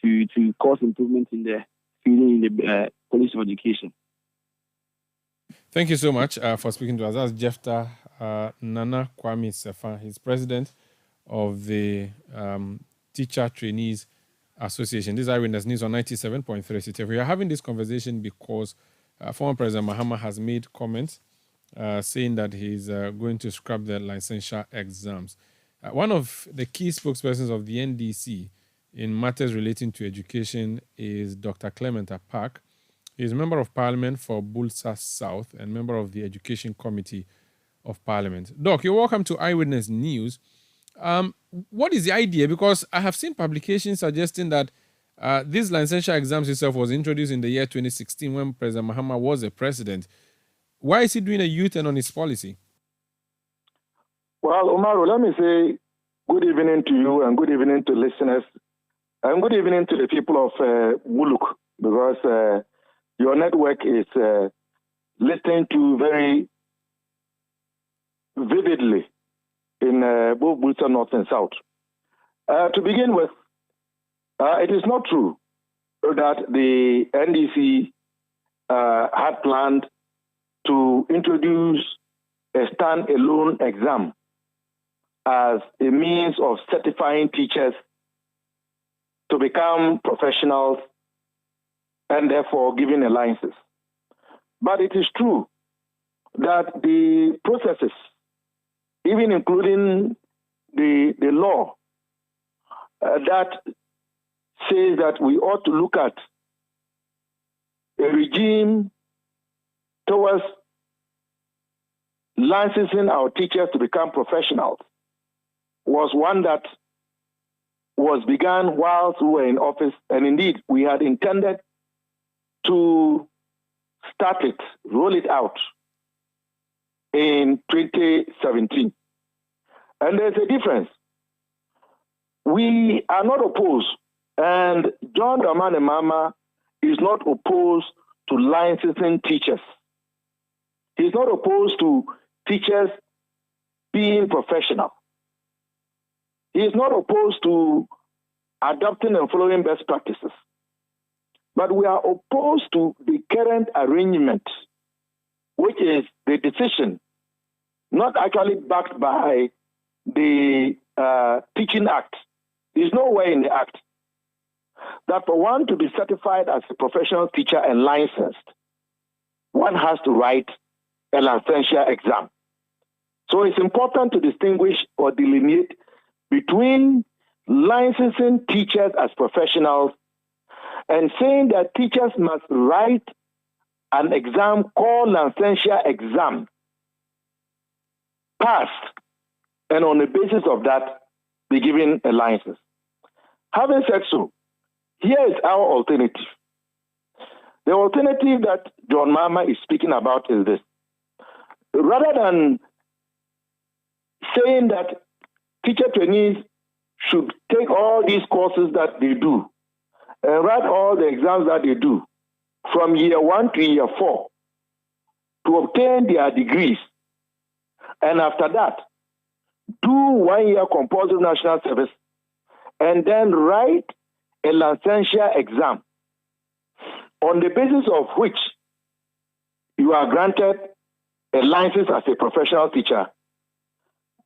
to cause improvement in the feeding in the College of Education. Thank you so much for speaking to us. That's Jefta Nana Kwame Sefa. He's president of the Teacher Trainees Association. This is Eyewitness News on 97.3 Citi FM. We are having this conversation because former President Mahama has made comments saying that he's going to scrap the licensure exams. One of the key spokespersons of the NDC in matters relating to education is Dr. Clement Apak. He is member of Parliament for Bulsa South and member of the Education Committee of Parliament. Doc, you're welcome to Eyewitness News. What is the idea? Because I have seen publications suggesting that this licensure exams itself was introduced in the year 2016 when President Mahama was a president. Why is he doing a U-turn on his policy? Well, Umaru, let me say good evening to you and good evening to listeners and good evening to the people of Wuluk, because your network is listening to very vividly in both Bulsa North and South. To begin with, it is not true that the NDC had planned to introduce a stand-alone exam as a means of certifying teachers to become professionals and therefore giving a license. But it is true that the processes, even including the law that says that we ought to look at a regime towards licensing our teachers to become professionals, was one that was begun whilst we were in office, and indeed we had intended to start it, roll it out in 2017. And there's a difference. We are not opposed, and John Dramani Mahama is not opposed to licensing teachers. He's not opposed to teachers being professional. He is not opposed to adopting and following best practices. But we are opposed to the current arrangement, which is the decision, not actually backed by the Teaching Act. There's nowhere in the Act that for one to be certified as a professional teacher and licensed, one has to write a licensure exam. So it's important to distinguish or delineate between licensing teachers as professionals and saying that teachers must write an exam called licensure exam, pass, and on the basis of that, be given a license. Having said so, here is our alternative. The alternative that John Mahama is speaking about is this. Rather than saying that teacher trainees should take all these courses that they do and write all the exams that they do from year 1 to year 4, to obtain their degrees, and after that, do 1 year compulsory national service, and then write a licensure exam, on the basis of which you are granted a license as a professional teacher.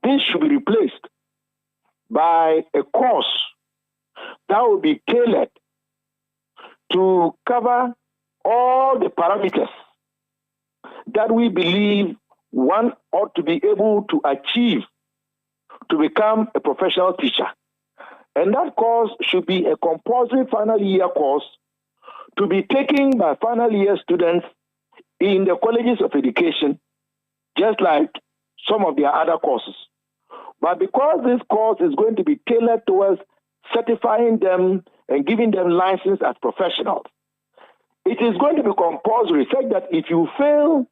This should be replaced by a course that will be tailored to cover all the parameters that we believe one ought to be able to achieve to become a professional teacher. And that course should be a compulsory final year course to be taken by final year students in the colleges of education, just like some of their other courses. But because this course is going to be tailored towards certifying them and giving them license as professionals, it is going to be compulsory, such that if you fail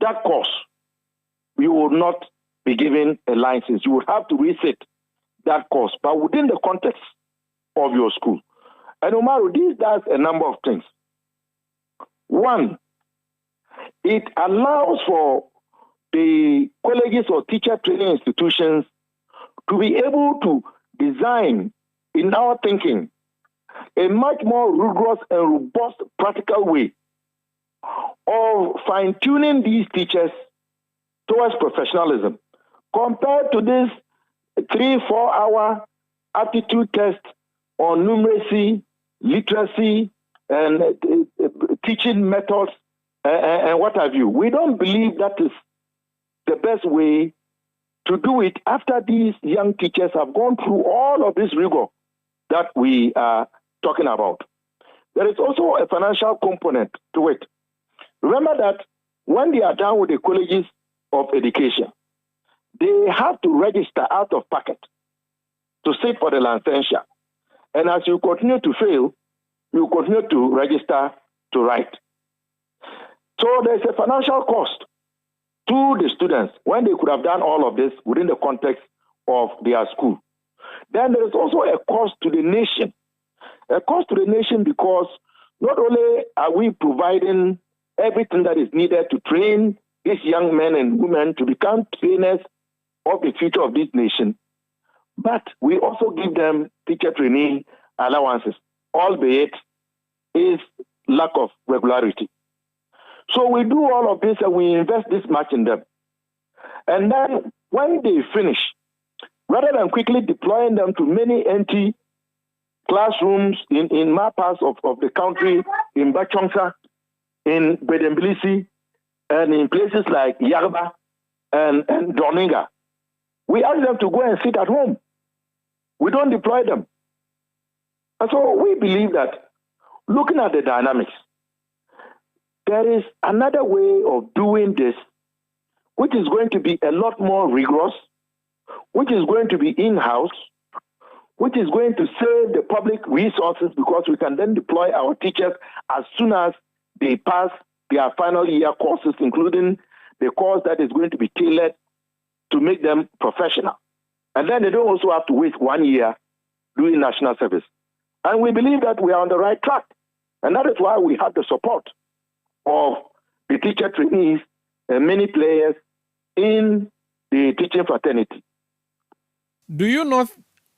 that course, you will not be given a license. You would have to resit that course, but within the context of your school. And Umaru, this does a number of things. One, it allows for the colleges or teacher training institutions to be able to design, in our thinking, a much more rigorous and robust practical way of fine-tuning these teachers towards professionalism, compared to this 3-4 hour aptitude test on numeracy, literacy, and teaching methods, and what have you. We don't believe that is the best way to do it after these young teachers have gone through all of this rigor that we are talking about. There is also a financial component to it. Remember that when they are done with the colleges of education, they have to register out of pocket to sit for the licensure. And as you continue to fail, you continue to register to write. So there's a financial cost to the students when they could have done all of this within the context of their school. Then there is also a cost to the nation. A cost to the nation because not only are we providing everything that is needed to train these young men and women to become trainers of the future of this nation, but we also give them teacher training allowances, albeit is lack of regularity. So we do all of this and we invest this much in them. And then when they finish, rather than quickly deploying them to many empty classrooms in my parts of the country, in Bachongsa, in Bedembilisi, and in places like Yarba and Doninga, we ask them to go and sit at home. We don't deploy them. And so we believe that looking at the dynamics, there is another way of doing this, which is going to be a lot more rigorous, which is going to be in-house, which is going to save the public resources because we can then deploy our teachers as soon as they pass their final year courses, including the course that is going to be tailored to make them professional. And then they don't also have to waste 1 year doing national service. And we believe that we are on the right track. And that is why we have the support of the teacher trainees and many players in the teaching fraternity. Do you not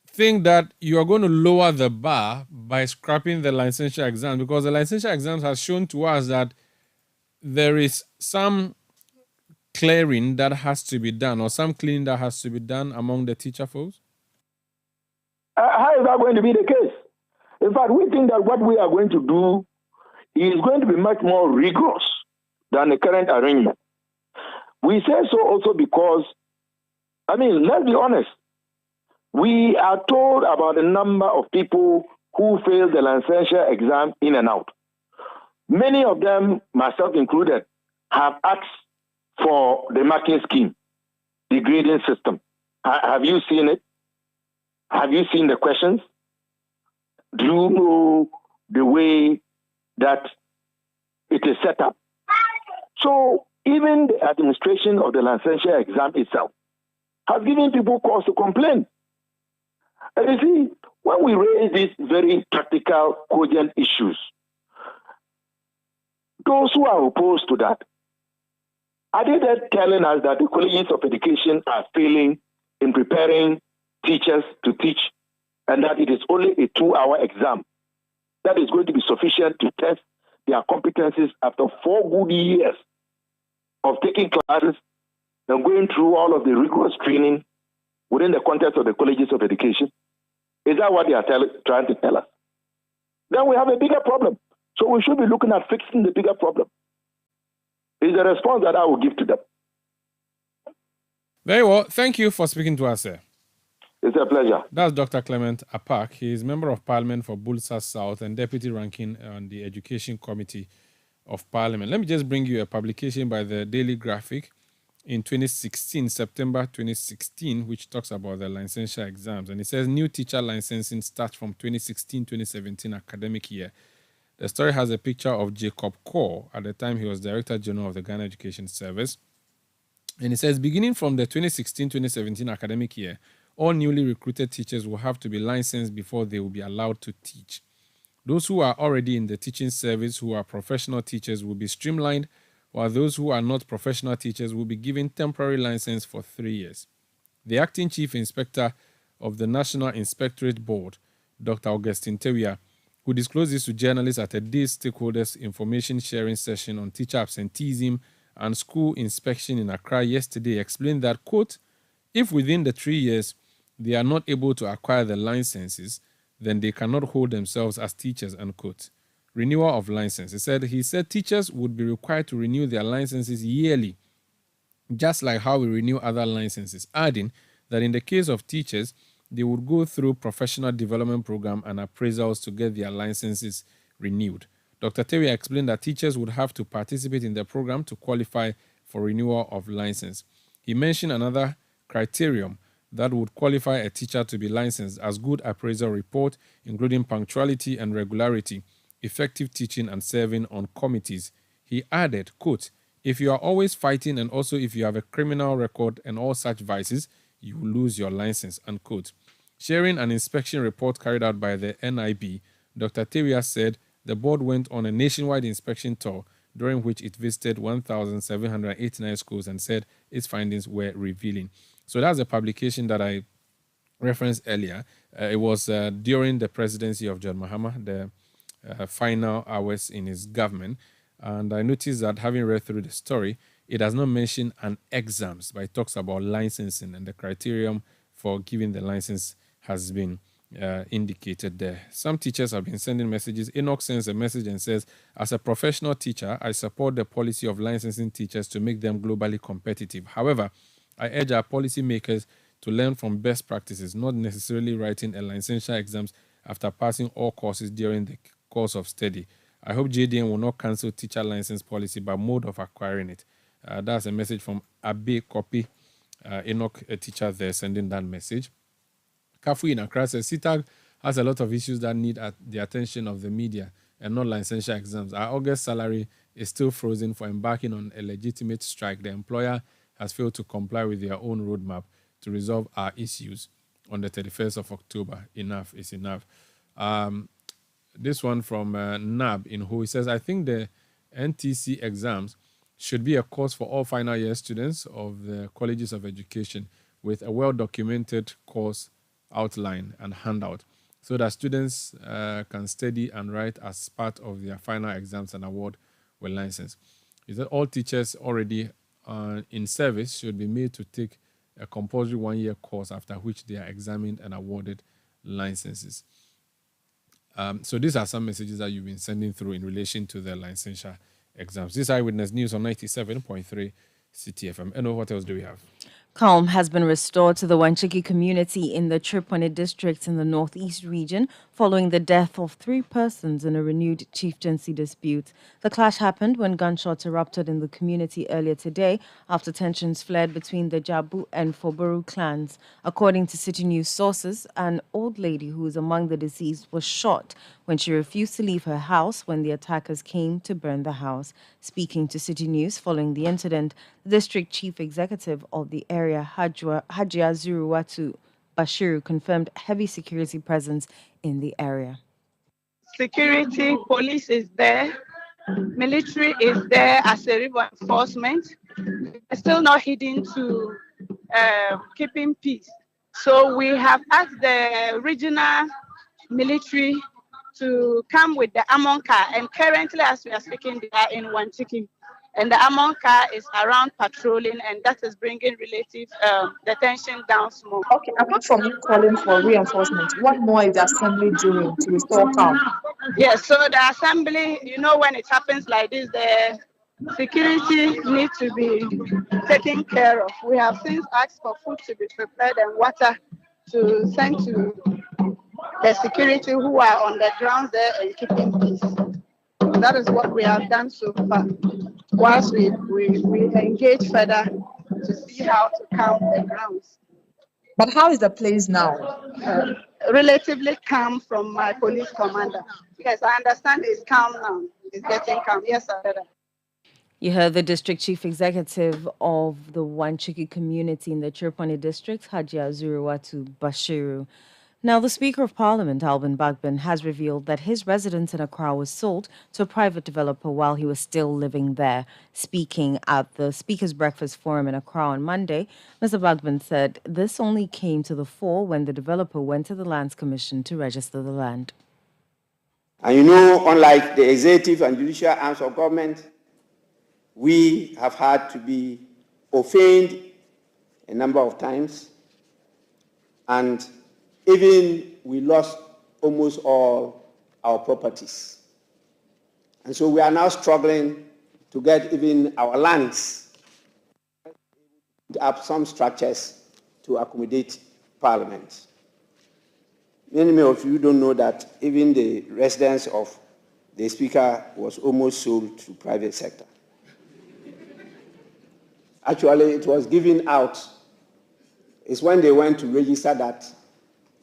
think that you are going to lower the bar by scrapping the licensure exam? Because the licensure exams has shown to us that there is some clearing that has to be done or some cleaning that has to be done among the teacher folks? How is that going to be the case? In fact, we think that what we are going to do is going to be much more rigorous than the current arrangement. We say so also because, let's be honest, we are told about a number of people who failed the licensure exam in and out. Many of them, myself included, have asked for the marking scheme, the grading system. Have you seen it? Have you seen the questions? Do you know the way that it is set up? So even the administration of the licensure exam itself has given people cause to complain. And you see, when we raise these very practical, cogent issues, those who are opposed to that Are they there telling us that the colleges of education are failing in preparing teachers to teach, and that it is only a 2-hour exam that is going to be sufficient to test their competencies after 4 good years of taking classes and going through all of the rigorous training within the context of the colleges of education? Is that what they are trying to tell us? Then we have a bigger problem. So we should be looking at fixing the bigger problem. Is the response that I will give to them. Very well. Thank you for speaking to us, sir. It's a pleasure. That's Dr. Clement Apak. He is Member of Parliament for Bulsa South and Deputy Ranking on the Education Committee of Parliament. Let me just bring you a publication by the Daily Graphic in 2016, September 2016, which talks about the licensure exams. And it says new teacher licensing starts from 2016-2017 academic year. The story has a picture of Jacob Kaur. At the time, he was Director General of the Ghana Education Service. And it says, beginning from the 2016-2017 academic year, all newly recruited teachers will have to be licensed before they will be allowed to teach. Those who are already in the teaching service, who are professional teachers, will be streamlined, while those who are not professional teachers will be given temporary license for 3 years. The Acting Chief Inspector of the National Inspectorate Board, Dr. Augustine Tewia, who disclosed this to journalists at a day's stakeholders information sharing session on teacher absenteeism and school inspection in Accra yesterday, explained that, quote, if within the 3 years they are not able to acquire the licenses, then they cannot hold themselves as teachers, unquote. Renewal of license. He said teachers would be required to renew their licenses yearly, just like how we renew other licenses, adding that in the case of teachers, they would go through professional development program and appraisals to get their licenses renewed. Dr. Tewia explained that teachers would have to participate in the program to qualify for renewal of license. He mentioned another criterion that would qualify a teacher to be licensed as good appraisal report, including punctuality and regularity, effective teaching and serving on committees. He added, quote, if you are always fighting and also if you have a criminal record and all such vices, you will lose your license, unquote. Sharing an inspection report carried out by the NIB, Dr. Tewia said the board went on a nationwide inspection tour during which it visited 1,789 schools and said its findings were revealing. So that's a publication that I referenced earlier. It was during the presidency of John Mahama, the final hours in his government. And I noticed that having read through the story, it does not mention an exams, but it talks about licensing, and the criterion for giving the license has been indicated there. Some teachers have been sending messages. Enoch sends a message and says, as a professional teacher, I support the policy of licensing teachers to make them globally competitive. However, I urge our policymakers to learn from best practices, not necessarily writing a licensure exams after passing all courses during the course of study. I hope JDN will not cancel teacher license policy by mode of acquiring it. That's a message from Abe Kopi, Enoch, a teacher there, sending that message. Kafu in Accra says, CITAG has a lot of issues that need the attention of the media and not licensure exams. Our August salary is still frozen for embarking on a legitimate strike. The employer has failed to comply with their own roadmap to resolve our issues on the 31st of October. Enough is enough. This one from NAB in who says, I think the NTC exams should be a course for all final year students of the colleges of education with a well-documented course outline and handout so that students can study and write as part of their final exams and award with license. He said all teachers already in service should be made to take a compulsory one-year course after which they are examined and awarded licenses. So these are some messages that you've been sending through in relation to the licensure exams. This is Eyewitness News on 97.3 Citi FM. And what else do we have? Calm has been restored to the Wanchiki community in the Tripoli district in the northeast region following the death of 3 persons in a renewed chieftaincy dispute. The clash happened when gunshots erupted in the community earlier today after tensions flared between the Jabu and Foboru clans. According to City News sources, an old lady who was among the deceased was shot when she refused to leave her house when the attackers came to burn the house. Speaking to City News following the incident, the district chief executive of the area, Hajia Zuruwatu Bashiru, confirmed heavy security presence in the area. Security, police is there, military is there as a reinforcement. It's still not hidden to keeping peace. So we have asked the regional military to come with the Amon car, and currently as we are speaking, they are in Wanchiki. And the Amon car is around patrolling, and that is bringing relative the tension down small. Okay, apart from you calling for reinforcement, what more is the assembly doing to restore calm? Yes, so the assembly, when it happens like this, the security needs to be taken care of. We have since asked for food to be prepared and water to send to the security who are on the ground there and keeping peace. So that is what we have done so far. Whilst we engage further to see how to calm the grounds. But how is the place now? Relatively calm from my police commander. Yes, I understand it's calm now. It's getting calm. Yes, sir. You heard the district chief executive of the Wanchiki community in the Chirpani district, Hajia Zuruwatu Bashiru. Now, the Speaker of Parliament, Alban Bagbin, has revealed that his residence in Accra was sold to a private developer while he was still living there. Speaking at the Speaker's Breakfast Forum in Accra on Monday, Mr. Bagbin said this only came to the fore when the developer went to the Lands Commission to register the land. And unlike the executive and judicial arms of government, we have had to be offended a number of times, and even we lost almost all our properties. And so we are now struggling to get even our lands, put up some structures to accommodate Parliament. Many of you don't know that even the residence of the Speaker was almost sold to private sector. Actually, it was given out. It's when they went to register that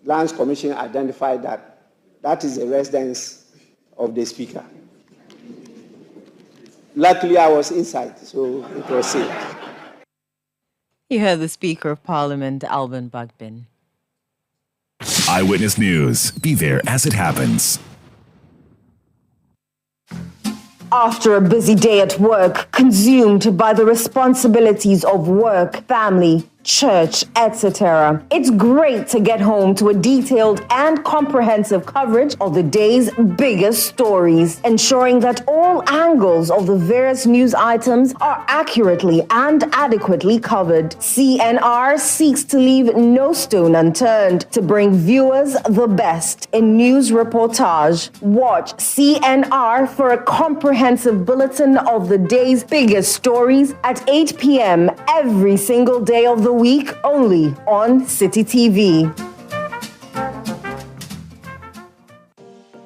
Lands Commission identified that that is the residence of the Speaker. Luckily, I was inside, so it was safe. You heard the Speaker of Parliament, Alban Bagbin. Eyewitness News. Be there as it happens. After a busy day at work, consumed by the responsibilities of work, family, church, etc., it's great to get home to a detailed and comprehensive coverage of the day's biggest stories, ensuring that all angles of the various news items are accurately and adequately covered. CNR seeks to leave no stone unturned to bring viewers the best in news reportage. Watch CNR for a comprehensive bulletin of the day's biggest stories at 8 p.m. every single day of the week, only on Citi TV.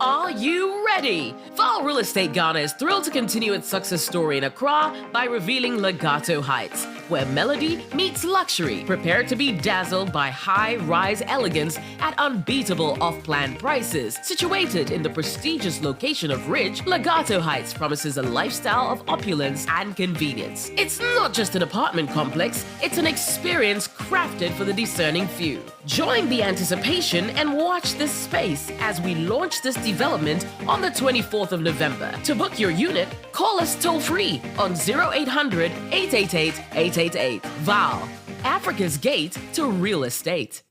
Are you ready? Val Real Estate Ghana is thrilled to continue its success story in Accra by revealing Legato Heights, where melody meets luxury. Prepare to be dazzled by high-rise elegance at unbeatable off-plan prices. Situated in the prestigious location of Ridge, Legato Heights promises a lifestyle of opulence and convenience. It's not just an apartment complex, it's an experience crafted for the discerning few. Join the anticipation and watch this space as we launch this development on the 24th of November. To book your unit, call us toll-free on 0800 888 888. Val, Africa's gate to real estate.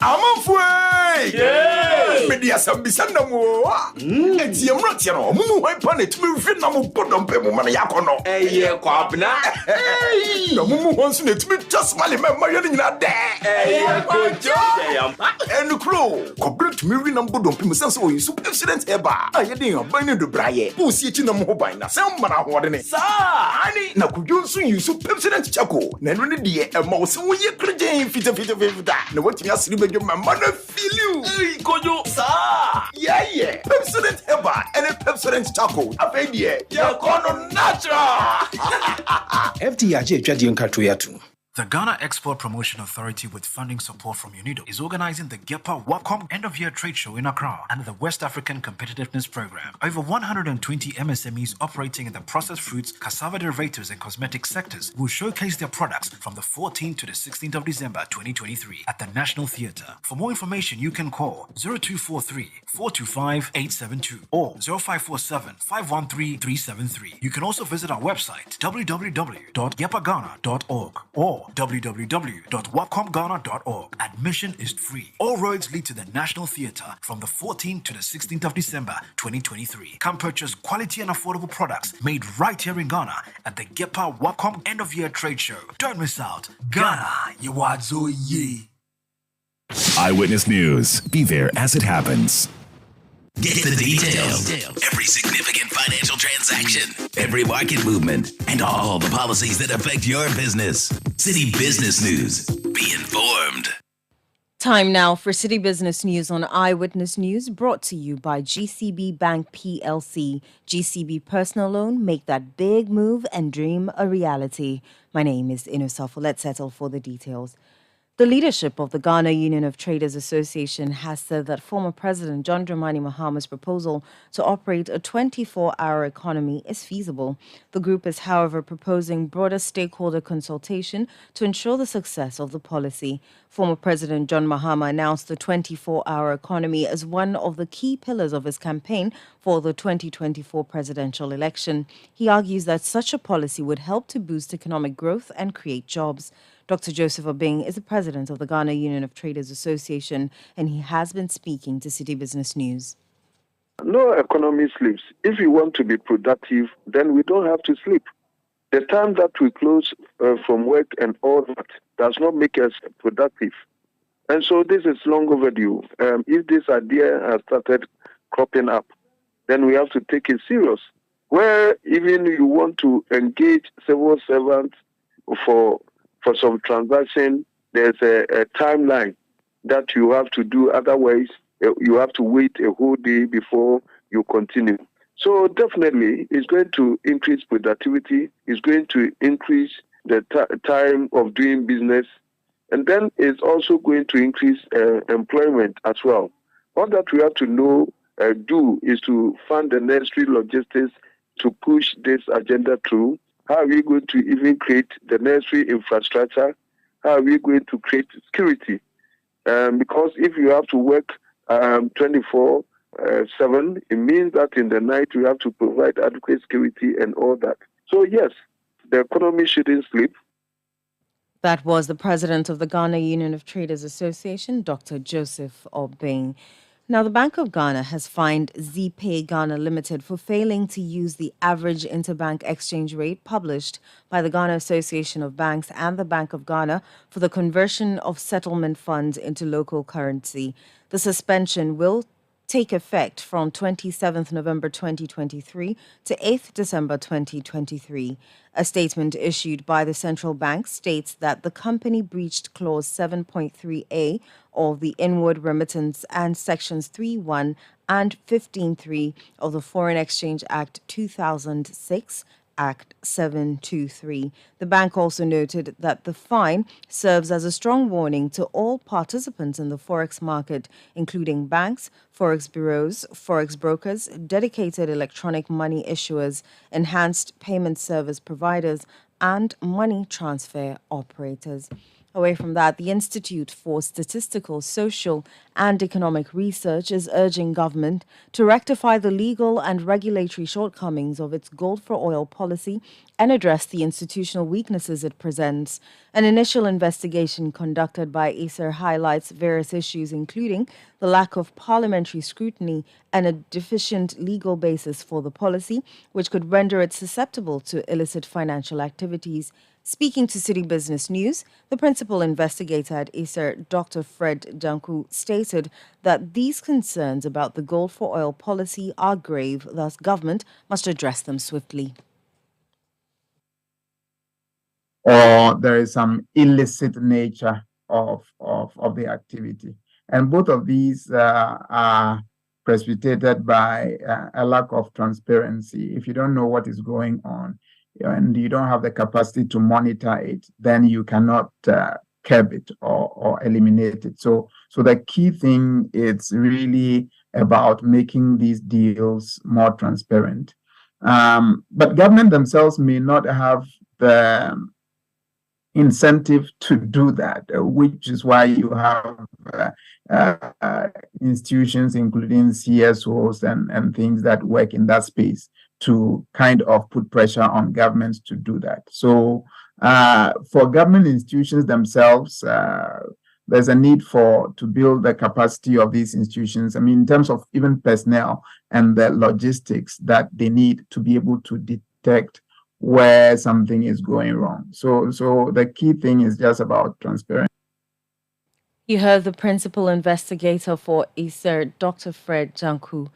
Amafwe! Media sambisanda mo. Eti amratia no mu hwan pa na tumi hwe na mo bodom pe mo mana yakono. Eye kwabna. Na mu hwan so na tumi twasmale ma ye nyina de. Eye kojo. Enu kro. Kobre tumi hwe na bodom pe mo sense o yisu president eba. Aye den oban ne do braye. Bu si echi na mo ban na sem mana hoode ne. Sa! Ani na kudwo so yisu president chako. Na eno ne de e ma wo se wo ye krejen fita. Na watimi asiri your man feel you. Hey, Kojo, sir. Yeah. Pepsodent Eba and a Pepsodent Charcoal. I paid ye. You're natural. FDIJ Jadian Katoyatu. The Ghana Export Promotion Authority, with funding support from UNIDO, is organizing the GEPA WAPCOM end-of-year trade show in Accra under the West African Competitiveness Program. Over 120 MSMEs operating in the processed fruits, cassava derivatives, and cosmetic sectors will showcase their products from the 14th to the 16th of December 2023 at the National Theatre. For more information, you can call 0243 425 872 or 0547 513 373. You can also visit our website www.gepagana.org or www.wapcomghana.org. Admission is free. All roads lead to the National Theatre from the 14th to the 16th of December 2023. Come purchase quality and affordable products made right here in Ghana at the GEPA Wapcom End of Year Trade Show. Don't miss out. Ghana, you are so ye. Eyewitness News. Be there as it happens. Get the details. Every significant financial transaction, every market movement, and all the policies that affect your business. City Business News. Be informed. Time now for City Business News on Eyewitness News, brought to you by GCB Bank PLC. GCB Personal Loan, make that big move and dream a reality. My name is Inosafo. Let's settle for the details. The leadership of the Ghana Union of Traders Association has said that former President John Dramani Mahama's proposal to operate a 24-hour economy is feasible. The group is, however, proposing broader stakeholder consultation to ensure the success of the policy. Former President John Mahama announced the 24-hour economy as one of the key pillars of his campaign for the 2024 presidential election. He argues that such a policy would help to boost economic growth and create jobs. Dr. Joseph Obeng is the president of the Ghana Union of Traders Association, and he has been speaking to City Business News. No economy sleeps. If you want to be productive, then we don't have to sleep. The time that we close from work and all that does not make us productive. And so this is long overdue. If this idea has started cropping up, then we have to take it serious. Where even you want to engage civil servants for some transaction, there's a timeline that you have to do. Otherwise, you have to wait a whole day before you continue. So definitely, it's going to increase productivity. It's going to increase the time of doing business. And then it's also going to increase employment as well. All that we have to do is to fund the necessary logistics to push this agenda through. How are we going to even create the necessary infrastructure? How are we going to create security? Because if you have to work 24/7, it means that in the night you have to provide adequate security and all that. So yes, the economy shouldn't sleep. That was the president of the Ghana Union of Traders Association, Dr. Joseph Obeng. Now, the Bank of Ghana has fined ZPay Ghana Limited for failing to use the average interbank exchange rate published by the Ghana Association of Banks and the Bank of Ghana for the conversion of settlement funds into local currency. The suspension will take effect from 27th November 2023 to 8th December 2023. A statement issued by the central bank states that the company breached Clause 7.3a of the Inward Remittance and Sections 3.1 and 15.3 of the Foreign Exchange Act 2006, Act 723. The bank also noted that the fine serves as a strong warning to all participants in the forex market, including banks, forex bureaus, forex brokers, dedicated electronic money issuers, enhanced payment service providers, and money transfer operators. Away from that, the Institute for Statistical, Social and Economic Research is urging government to rectify the legal and regulatory shortcomings of its gold for oil policy and address the institutional weaknesses it presents. An initial investigation conducted by ACER highlights various issues, including the lack of parliamentary scrutiny and a deficient legal basis for the policy, which could render it susceptible to illicit financial activities. Speaking to City Business News, the principal investigator at ACER, Dr. Fred Danku, stated that these concerns about the gold for oil policy are grave, thus government must address them swiftly. Or there is some illicit nature of the activity. And both of these are precipitated by a lack of transparency. If you don't know what is going on, and you don't have the capacity to monitor it, then you cannot curb it or eliminate it. So the key thing is really about making these deals more transparent. But government themselves may not have the incentive to do that, which is why you have institutions including CSOs and things that work in that space to kind of put pressure on governments to do that. So for government institutions themselves, there's a need to build the capacity of these institutions. I mean, in terms of even personnel and the logistics that they need to be able to detect where something is going wrong. So the key thing is just about transparency. You heard the principal investigator for ISER, Dr. Fred Janku.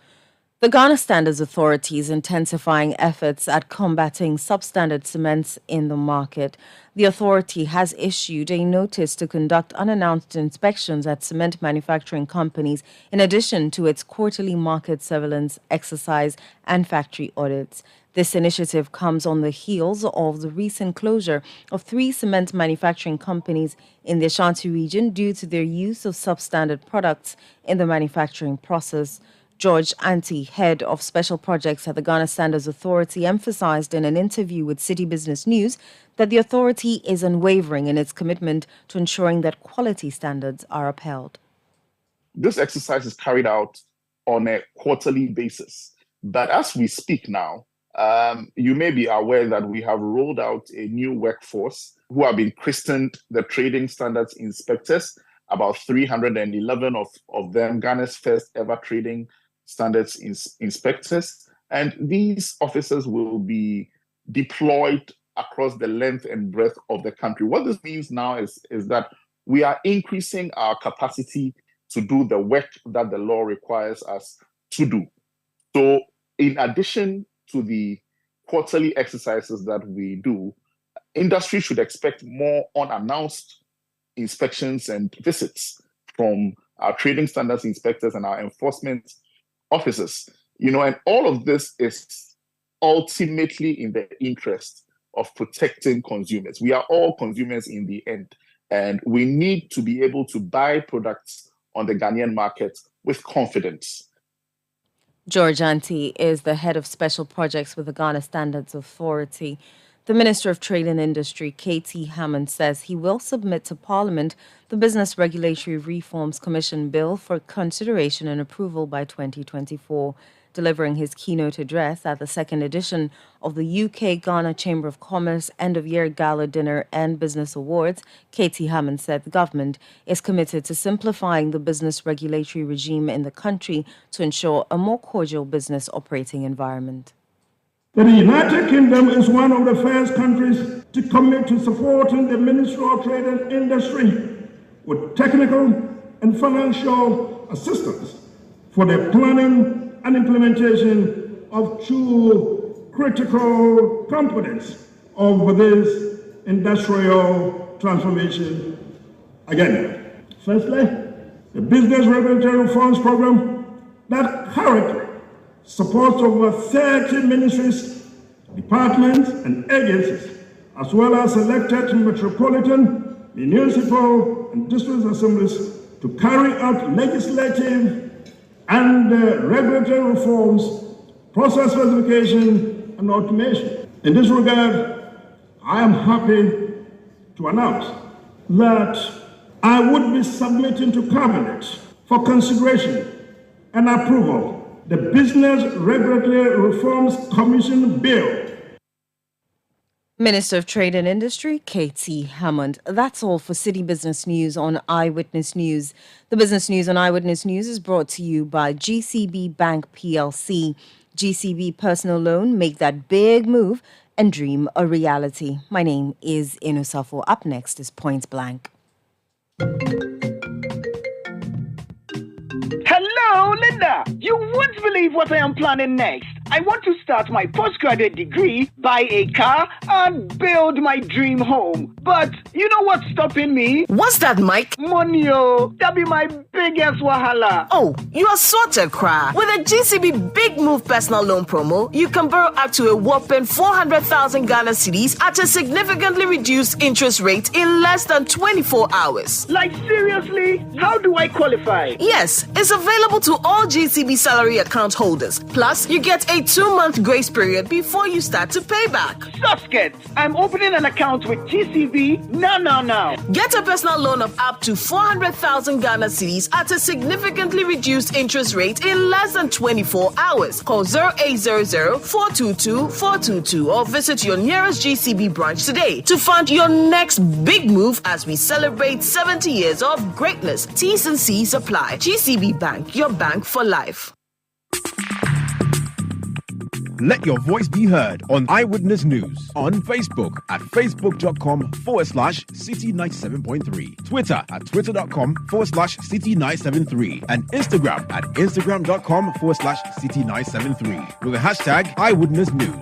The Ghana Standards Authority is intensifying efforts at combating substandard cements in the market. The authority has issued a notice to conduct unannounced inspections at cement manufacturing companies, in addition to its quarterly market surveillance exercise and factory audits. This initiative comes on the heels of the recent closure of 3 cement manufacturing companies in the Ashanti region due to their use of substandard products in the manufacturing process. George Anti, head of special projects at the Ghana Standards Authority, emphasized in an interview with Citi Business News that the authority is unwavering in its commitment to ensuring that quality standards are upheld. This exercise is carried out on a quarterly basis. But as we speak now, you may be aware that we have rolled out a new workforce who have been christened the Trading Standards Inspectors, about 311 of them, Ghana's first ever trading standards inspectors. And these officers will be deployed across the length and breadth of the country. What this means now is that we are increasing our capacity to do the work that the law requires us to do. So in addition to the quarterly exercises that we do, industry should expect more unannounced inspections and visits from our trading standards inspectors and our enforcement officers. And all of this is ultimately in the interest of protecting consumers. We are all consumers in the end, and we need to be able to buy products on the Ghanaian market with confidence. George Anti is the head of special projects with the Ghana Standards Authority. The Minister of Trade and Industry, K.T. Hammond, says he will submit to Parliament the Business Regulatory Reforms Commission bill for consideration and approval by 2024. Delivering his keynote address at the second edition of the UK-Ghana Chamber of Commerce end-of-year gala dinner and business awards, K.T. Hammond said the government is committed to simplifying the business regulatory regime in the country to ensure a more cordial business operating environment. The United Kingdom is one of the first countries to commit to supporting the Ministry of Trade and Industry with technical and financial assistance for the planning and implementation of 2 critical components of this industrial transformation agenda. Firstly, the Business Regulatory Reforms Program that currently supports over 30 ministries, departments, and agencies, as well as selected metropolitan, municipal, and district assemblies to carry out legislative and regulatory reforms, process simplification, and automation. In this regard, I am happy to announce that I would be submitting to Cabinet for consideration and approval the Business Regulatory Reforms Commission Bill. Minister of Trade and Industry, K.T. Hammond. That's all for Citi Business News on Eyewitness News. The business news on Eyewitness News is brought to you by GCB Bank PLC. GCB Personal Loan, make that big move and dream a reality. My name is Inusafo. Up next is Point Blank. Hello, Linda. You won't believe what I am planning next. I want to start my postgraduate degree, buy a car, and build my dream home. But you know what's stopping me? What's that, Mike? Money, oh. That be my biggest wahala. Oh, you are sorted, cry. With a GCB Big Move personal loan promo, you can borrow up to a whopping 400,000 Ghana cedis at a significantly reduced interest rate in less than 24 hours. Like, seriously? How do I qualify? Yes, it's available to all GCB salary account holders. Plus, you get a 2-month grace period before you start to pay back. Susket, I'm opening an account with GCB now. Get a personal loan of up to 400,000 Ghana cedis at a significantly reduced interest rate in less than 24 hours. Call 0800-422-422 or visit your nearest GCB branch today to fund your next big move as we celebrate 70 years of greatness. T's and C's apply. GCB Bank, your bank for life. Let your voice be heard on Eyewitness News on Facebook at facebook.com/Citi97.3, Twitter at twitter.com/Citi973, and Instagram at instagram.com/Citi973 with the hashtag Eyewitness News.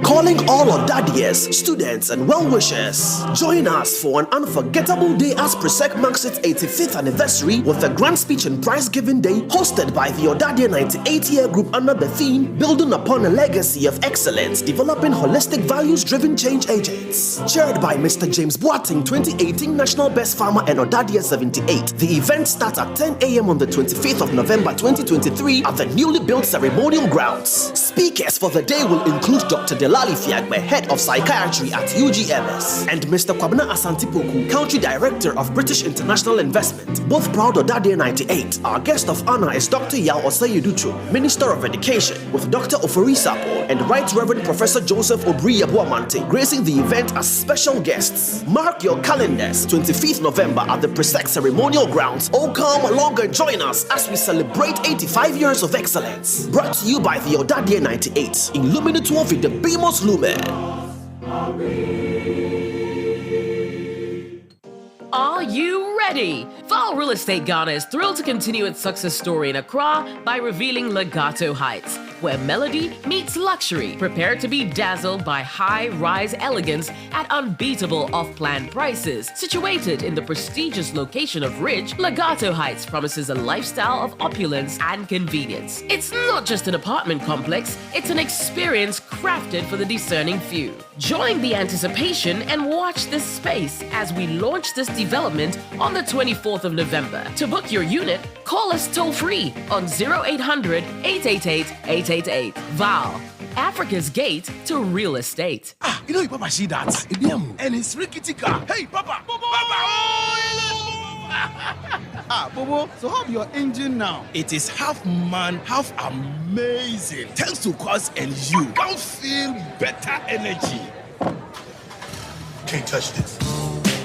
Calling all of daddies, students, and well-wishers. Join us for an unforgettable day as Presec marks its 85th anniversary with a grand speech and prize-giving day hosted by the Odadia 98-year group under the theme Building Upon a Legacy of Excellence, Developing Holistic Values-Driven Change Agents. Chaired by Mr. James Boateng, 2018 National Best Farmer and Odadia 78. The event starts at 10 a.m. on the 25th of November 2023 at the newly built ceremonial grounds. Speakers for the day will include Dr. Delali Fiagbe, Head of Psychiatry at UGMS, and Mr. Kwabena Asantipoku, Country Director of British International Investment, both proud of Odadia 98. Our guest of honor is Dr. Yao Osei-Uducho, Minister of Education, with Dr. Ofori Sapo and Right Reverend Professor Joseph Obriye-Boamante gracing the event as special guests. Mark your calendars, 25th November at the Presec Ceremonial Grounds. Oh, come along and join us as we celebrate 85 years of excellence. Brought to you by the Odadia 98, Illuminator with the Bemos Lumen. Are you ready? Val Real Estate Ghana is thrilled to continue its success story in Accra by revealing Legato Heights, where melody meets luxury. Prepare to be dazzled by high-rise elegance at unbeatable off-plan prices. Situated in the prestigious location of Ridge, Legato Heights promises a lifestyle of opulence and convenience. It's not just an apartment complex, it's an experience crafted for the discerning few. Join the anticipation and watch this space as we launch this development on the 24th of November. To book your unit, call us toll-free on 0800-888-888. Val, Africa's gate to real estate. You know your papa see that? And it's rickety car. Hey, Papa! Papa! Bobo, so how your engine now? It is half man, half amazing. Thanks to Quartz and you. Can't feel better energy. Can't touch this.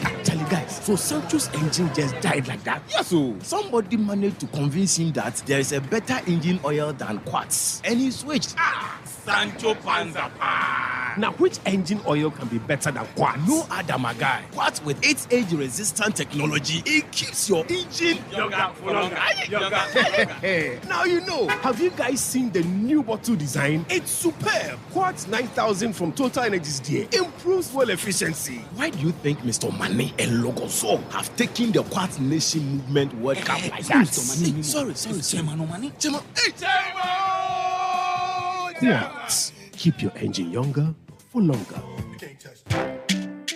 Actually, guys, so Sancho's engine just died like that. Yes, so somebody managed to convince him that there is a better engine oil than Quartz, and he switched. Sancho Panza. Now, which engine oil can be better than Quartz? No other, my guy. Quartz with its age-resistant technology, it keeps your engine younger for longer. Now you know. Have you guys seen the new bottle design? It's superb. Quartz 9000 from Total Energies there improves fuel efficiency. Why do you think Mr. Mane and Logoso have taken the Quartz Nation movement World Cup like that? Sorry. Quartz. Keep your engine younger for longer.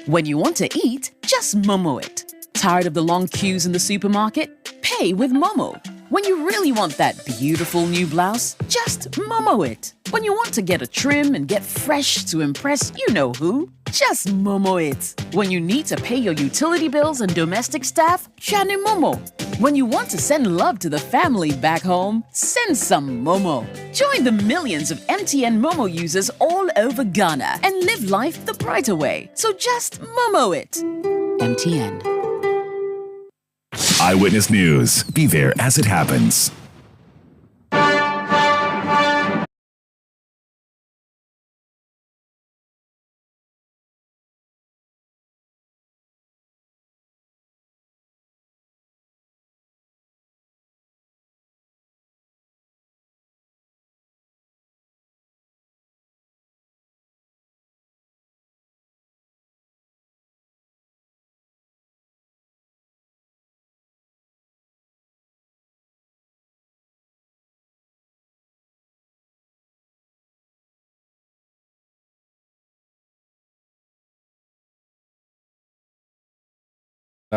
When you want to eat, just Momo it. Tired of the long queues in the supermarket? Pay with Momo. When you really want that beautiful new blouse, just Momo it. When you want to get a trim and get fresh to impress you know who, just Momo it. When you need to pay your utility bills and domestic staff, Chani Momo. When you want to send love to the family back home, send some Momo. Join the millions of MTN Momo users all over Ghana and live life the brighter way. So just Momo it. MTN. Eyewitness News. Be there as it happens.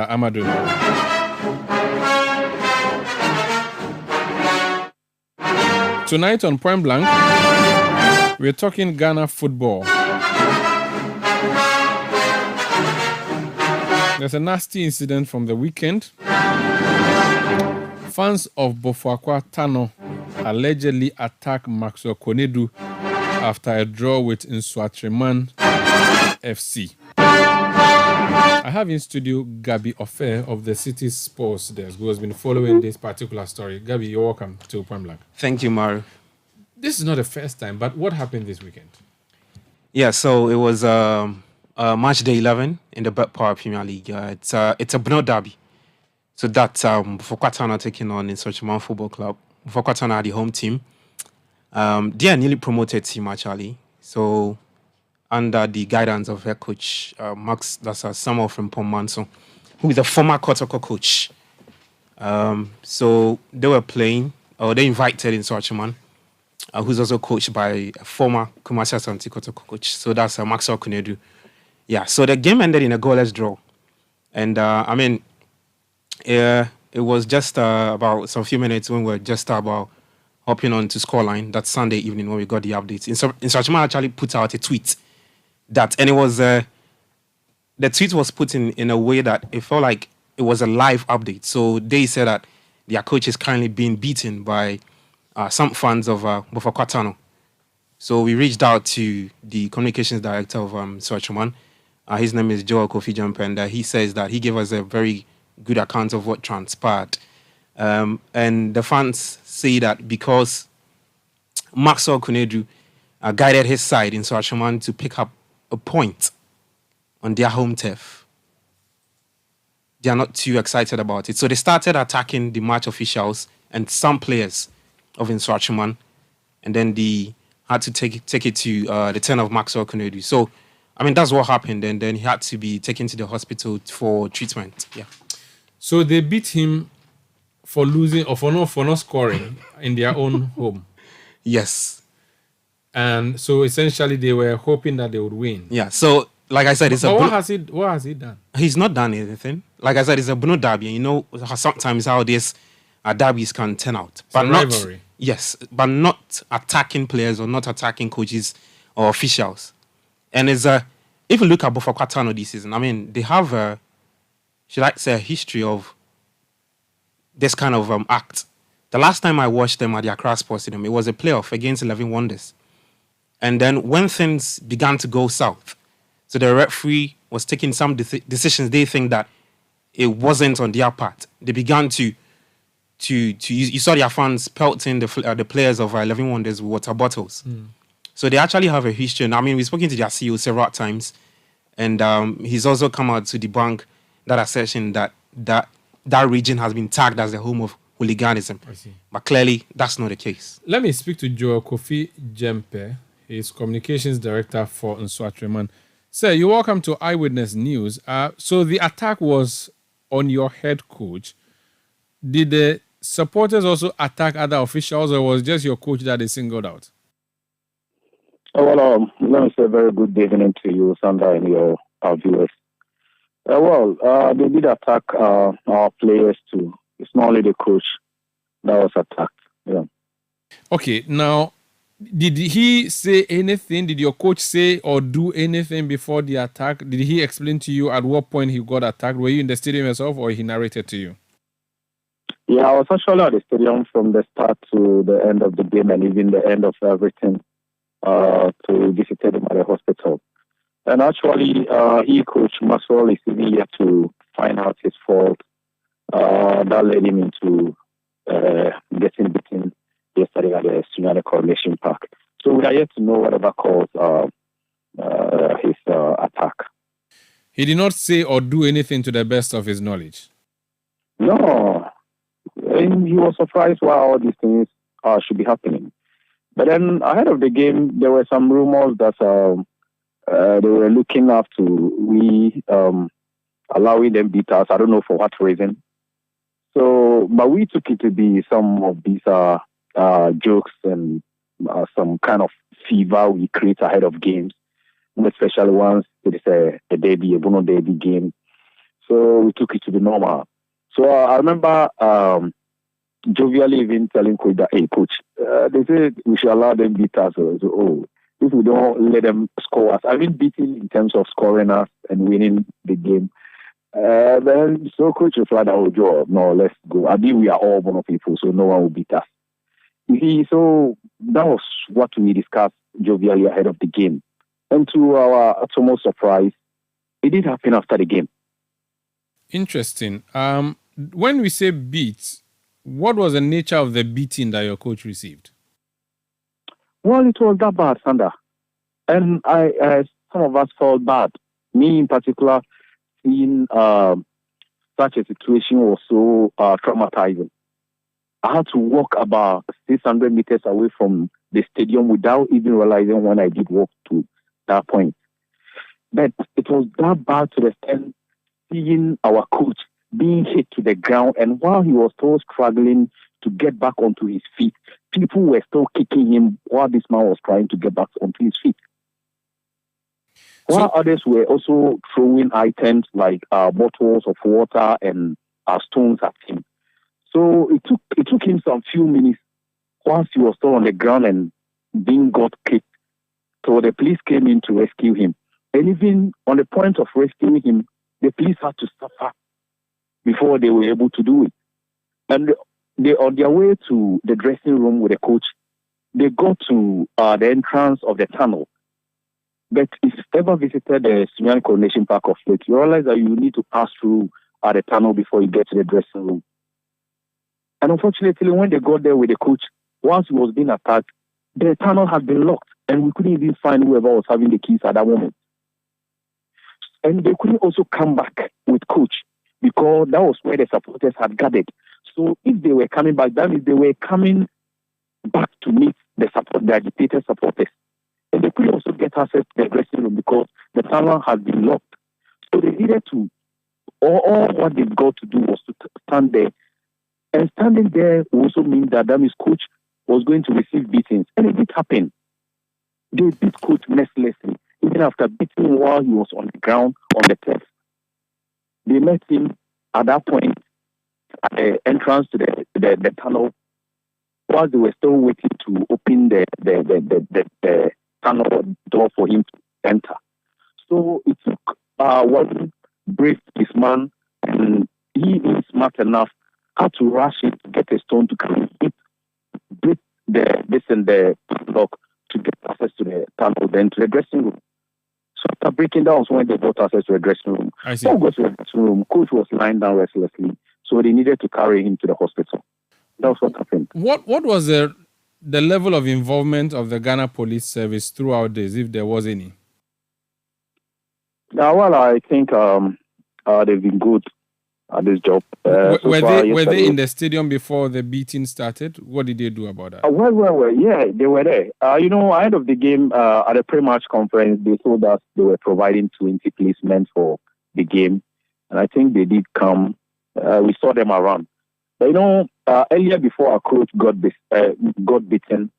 Amadou. Tonight on Point Blank, we're talking Ghana football. There's a nasty incident from the weekend. Fans of Bofuakwa Tano allegedly attacked Maxwell Konedu after a draw with Nswatreman FC. I have in studio Gabi Ofer of the City Sports Desk, who has been following this particular story. Gabi, you're welcome to Point Blank. Thank you, Maru. This is not the first time, but what happened this weekend? Yeah, so it was match day 11 in the Bet Power Premier League. It's a Bno derby. So that's Bofuakwa taking on Nswatreman Football Club. Bofuakwa are the home team. They are newly promoted team, actually. So under the guidance of head coach Max Samuel from Pomanso, who is a former Kotoko coach. So they were playing, or they invited Nswatreman, who's also coached by a former Kumasi Asante Kotoko coach. So that's Maxwell Konedu. Yeah, so the game ended in a goalless draw. And it was just about some few minutes when we were just about hopping on to scoreline that Sunday evening when we got the updates. Nswatreman actually put out a tweet and it was the tweet was put in a way that it felt like it was a live update. So they said that their coach is currently being beaten by some fans of Bofuakwa Tano. So we reached out to the communications director of Nswatreman. His name is Joel Kofi Jumper, and he says that he gave us a very good account of what transpired. And the fans say that because Maxwell Konedu guided his side in Nswatreman to pick up a point on their home turf, they are not too excited about it. So they started attacking the match officials and some players of Nswatreman, and then they had to take it to the turn of Maxwell Konedu. So, that's what happened, and then he had to be taken to the hospital for treatment. Yeah. So they beat him for losing or for not scoring in their own home. Yes. And so essentially they were hoping that they would win. Yeah. So like I said, what has he done? He's not done anything. Like I said, it's a Bno derby. Sometimes how these derbies can turn out. But not rivalry. Yes, but not attacking players or not attacking coaches or officials. And if you look at Bofuakwa Tano this season, they have a history of this kind of act. The last time I watched them at the Accra Sports Stadium, it was a playoff against 11 Wonders. And then when things began to go south, so the referee was taking some decisions they think that it wasn't on their part. They began to you saw their fans pelting the players of 11 Wonders with water bottles. So they actually have a history. And we've spoken to their CEO several times, and he's also come out to debunk that assertion that region has been tagged as the home of hooliganism. I see. But clearly, that's not the case. Let me speak to Joel Kofi Jempe. He's communications director for Nswatreman. Sir, you're welcome to Eyewitness News. So the attack was on your head coach. Did the supporters also attack other officials, or was just your coach that they singled out? Well, let me say a very good evening to you, Sandra, and your viewers. They did attack our players too. It's not only the coach that was attacked. Yeah. Okay, now, did he say anything? Did your coach say or do anything before the attack? Did he explain to you at what point he got attacked? Were you in the stadium yourself, or he narrated to you? Yeah, I was actually at the stadium from the start to the end of the game, and even the end of everything, to visited him at the hospital. And actually, Coach Maxwell is even yet to find out his fault. That led him into getting beaten yesterday at the Sunyani Coronation Park. So we are yet to know whatever caused his attack. He did not say or do anything to the best of his knowledge? No. And he was surprised why all these things should be happening. But then ahead of the game, there were some rumors that they were looking up to allowing them beat us. I don't know for what reason. So, but we took it to be some of these jokes and some kind of fever we create ahead of games, especially once it is a derby, a Bono derby game. So we took it to the normal. So I remember jovially even telling coach that, hey, coach, they said we should allow them beat us. So, if we don't let them score us, I mean, beating in terms of scoring us and winning the game. Then so coach replied, "Oh, Joe, no, let's go. I mean, we are all Bono people, so no one will beat us." You see, so that was what we discussed jovially ahead of the game. And to our utmost surprise, it did happen after the game. Interesting. When we say beat, what was the nature of the beating that your coach received? Well, it was that bad, Sander. And some of us felt bad. Me in particular, seeing such a situation was so traumatizing. I had to walk about 600 meters away from the stadium without even realizing when I did walk to that point. But it was that bad to the extent seeing our coach being hit to the ground, and while he was still struggling to get back onto his feet, people were still kicking him while this man was trying to get back onto his feet. While others were also throwing items like bottles of water and stones at him. So it took him some few minutes once he was still on the ground and being got kicked. So the police came in to rescue him. And even on the point of rescuing him, the police had to suffer before they were able to do it. And they, on their way to the dressing room with the coach, they got to the entrance of the tunnel. But if you've ever visited the Sunyani Coronation Park of late, you realize that you need to pass through the tunnel before you get to the dressing room. And unfortunately, when they got there with the coach, once he was being attacked, the tunnel had been locked, and we couldn't even find whoever was having the keys at that moment. And they couldn't also come back with coach because that was where the supporters had gathered. So if they were coming back, that means they were coming back to meet the agitated supporters. And they couldn't also get access to the dressing room because the tunnel had been locked. So they needed to, all what they've got to do was to stand there. And standing there also means that means coach was going to receive beatings. And it did happen. They beat coach mercilessly. Even after beating him while he was on the ground, on the turf. They met him at that point at the entrance to the tunnel while they were still waiting to open the tunnel door for him to enter. So it took one brave policeman, and he is smart enough, had to rush in to get a stone to come and break the padlock to get access to the tunnel, then to the dressing room. So after breaking down was when they got access to the dressing room. I see. When we got to the dressing room, coach was lying down restlessly, so they needed to carry him to the hospital. That was what happened. What was the level of involvement of the Ghana Police Service throughout this, if there was any? Well, I think they've been good at this job. Were they in the stadium before the beating started? What did they do about that? Well, yeah, they were there. Ahead of the game, at a pre-match conference, they told us they were providing 20 policemen for the game. And I think they did come. We saw them around. But, earlier before our coach got beaten,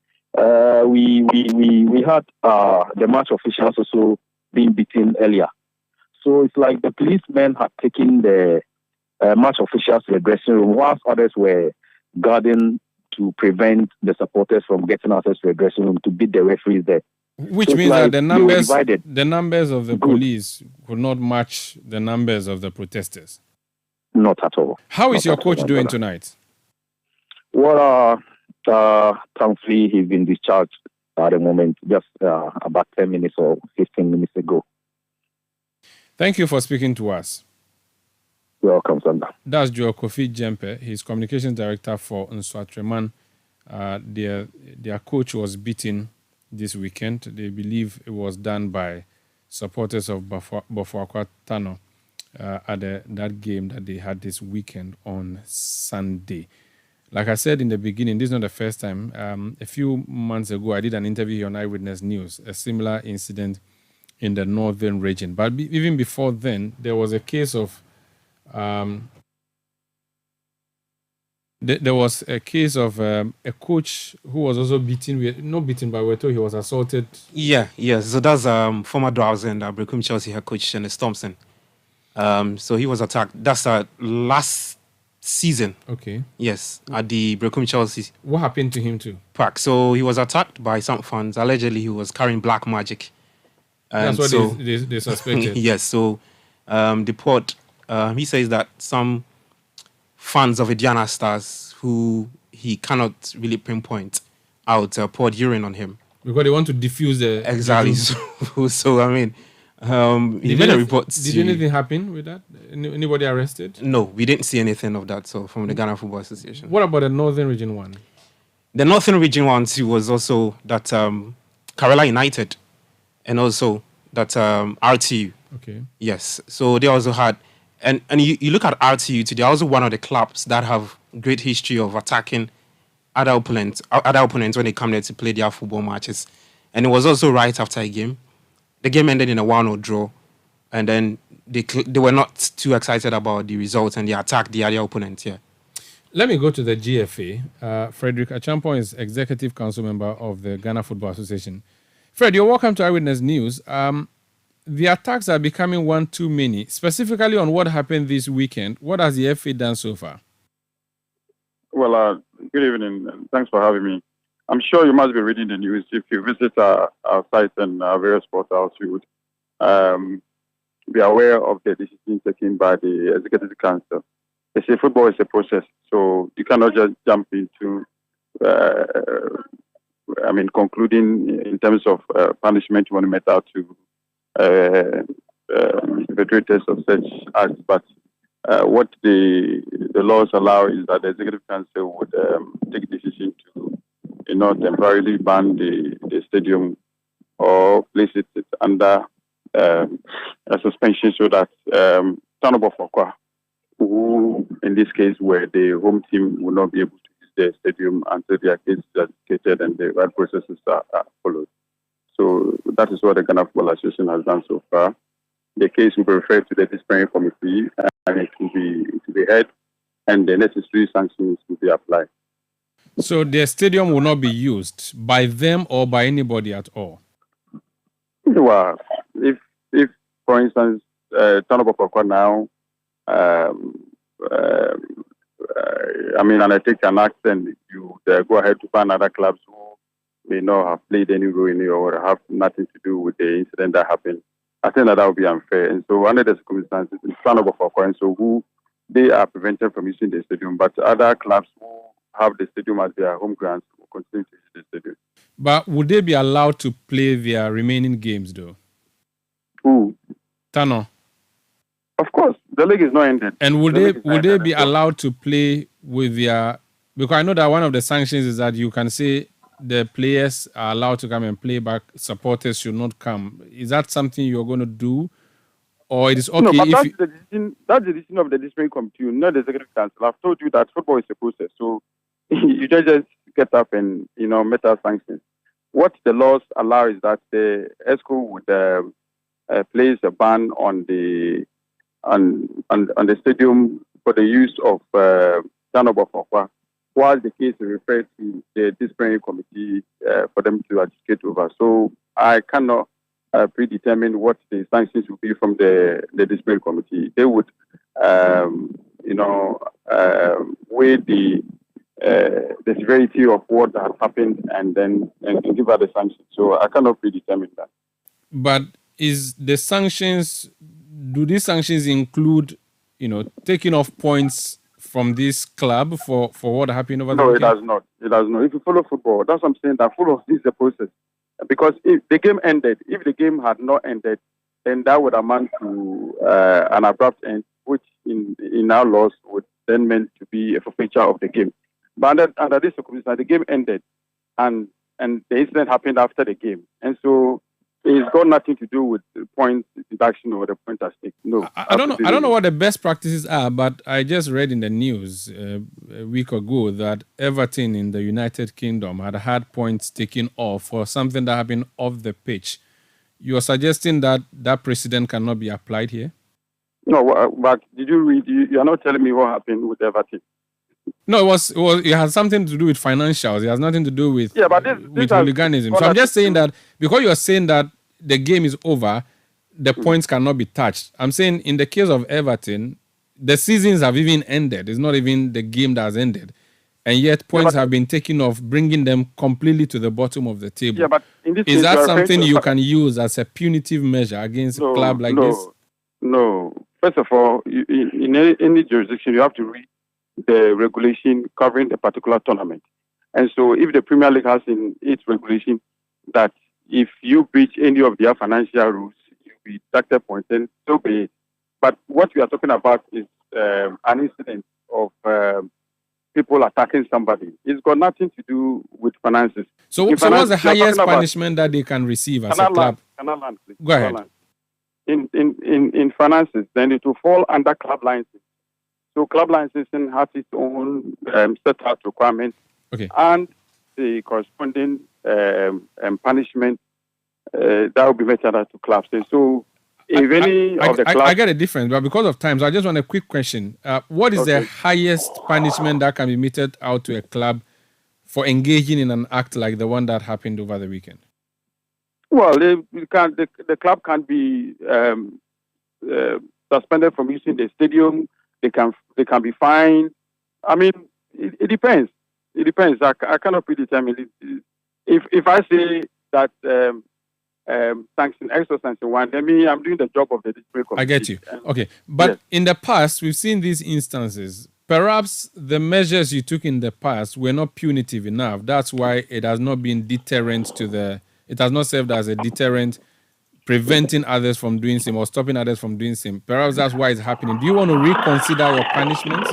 we had the match officials also being beaten earlier. So it's like the policemen had taken the match officials to the dressing room, whilst others were guarding to prevent the supporters from getting access to the dressing room to beat the referees there. Which means that the numbers of the police could not match the numbers of the protesters. Not at all. How is your coach doing tonight? Well, thankfully he's been discharged at the moment, just about 10 minutes or 15 minutes ago. Thank you for speaking to us. You're welcome, Sandra. That's Joe Kofi Jempe. He's communications director for Nswatreman. Their coach was beaten this weekend. They believe it was done by supporters of Bofuakwa Tano at that game that they had this weekend on Sunday. Like I said in the beginning, this is not the first time. A few months ago, I did an interview here on Eyewitness News, a similar incident in the northern region. But even before then, there was a case of there was a case of a coach who was also beaten. Not beaten, but we're told he was assaulted. Yeah. So that's former Dwowers and Brekum Chelsea head coach Dennis Thompson. So he was attacked. That's last season. Okay. Yes, at the Brecum Chelsea. What happened to him too? Park. So he was attacked by some fans. Allegedly, he was carrying black magic. That's what they suspected. Yes. So the port, he says that some fans of Indiana Stars who he cannot really pinpoint out poured urine on him. Because they want to diffuse the... Exactly. So I mean, he made a report. Did anything happen with that? Anybody arrested? No, we didn't see anything of that. So from the Ghana Football Association. What about the Northern Region one? The Northern Region one was also that Kerala United and also that RTU. Okay. Yes. So they also had... And you look at RTU today, they're also one of the clubs that have great history of attacking other opponents when they come there to play their football matches. And it was also right after a game. The game ended in a 1-0 draw. And then they were not too excited about the results and they attacked the other opponent here. Let me go to the GFA. Frederick Achampong is Executive Council Member of the Ghana Football Association. Fred, you're welcome to Eyewitness News. The attacks are becoming one too many. Specifically on what happened this weekend, what has the FA done so far? Well, good evening, and thanks for having me. I'm sure you must be reading the news. If you visit our site and our various portals, you would be aware of the decision taken by the Executive Council. They say football is a process, so you cannot just jump into, concluding in terms of punishment you want to met out to perpetrators of such acts. But what the laws allow is that the Executive Council would take decision to, temporarily ban the stadium or place it under a suspension so that Tanobo Fokwa, who in this case were the home team, will not be able to use the stadium until their case is adjudicated and the right processes are followed. So that is what the Ghana Football Association has done so far. The case will be referred to the disciplinary committee and it will be heard and the necessary sanctions will be applied. So the stadium will not be used by them or by anybody at all? Well, if for instance, Tanobo Fokwa now, and I take an act and you go ahead to ban other clubs who may not have played any role in it or have nothing to do with the incident that happened. I think that would be unfair. And so under the circumstances, it's Tanobo Fokwa, and so who they are prevented from using the stadium, but other clubs who have the stadium as their home grounds will continue to use the stadium. But would they be allowed to play their remaining games though? Who? Tano. Of course, the league is not ended. And would they be allowed to play with their... Because I know that one of the sanctions is that you can say the players are allowed to come and play, but supporters should not come. Is that something you're going to do? Or it is okay no, but if... that's the decision of the disciplinary committee, not the Executive Council. I've told you that football is a process. So you just get up and, met our sanctions. What the laws allow is that the ESCO would place a ban on the stadium for the use of Tanobo Fokwa, while the case is referred to the disciplinary committee for them to adjudicate over. So I cannot predetermine what the sanctions will be from the disciplinary committee. They would, weigh the severity of what has happened and give out the sanctions. So I cannot predetermine that. But do these sanctions include, taking off points from this club for what happened over there? No, it does not. It does not. If you follow football, that's what I'm saying, that football is a process. Because if the game had not ended, then that would amount to an abrupt end, which in our laws would then meant to be a forfeiture of the game. But under this circumstance, the game ended, and the incident happened after the game, and so it's got nothing to do with the point deduction or the point at stake. No, I don't know what the best practices are, but I just read in the news a week ago that Everton in the United Kingdom had points taken off for something that happened off the pitch. You're suggesting that precedent cannot be applied here? No, but did you read? You are not telling me what happened with Everton. No, it has something to do with financials. It has nothing to do with with hooliganism. So I'm just saying that because you are saying that the game is over, the points cannot be touched. I'm saying in the case of Everton, the seasons have even ended. It's not even the game that has ended. And yet points have been taken off, bringing them completely to the bottom of the table. Yeah, but in this is case, that something you can use as a punitive measure against a club like this? No. First of all, in any jurisdiction, you have to read the regulation covering the particular tournament. And so if the Premier League has in its regulation that if you breach any of their financial rules, you'll be deducted points, then so be it. But what we are talking about is an incident of people attacking somebody. It's got nothing to do with finances. So what's the highest punishment that they can receive as a club? Go ahead. In finances, then it will fall under club licensing. So club licensing has its own set out requirements and the corresponding punishment that will be meted out to clubs. And so if any of the clubs... I get a difference, but because of time, so I just want a quick question. What is the highest punishment that can be meted out to a club for engaging in an act like the one that happened over the weekend? Well, the club can be suspended from using the stadium. They can be fined. I mean, it depends. It depends. I cannot predetermine it. If I say that sanction X or sanction Y, then I'm doing the job of the district committee. I get you. Okay, but in the past, we've seen these instances. Perhaps the measures you took in the past were not punitive enough. That's why it has not been deterrent to the... It has not served as a deterrent, preventing others from doing same or stopping others from doing same. Perhaps that's why it's happening. Do you want to reconsider your punishments?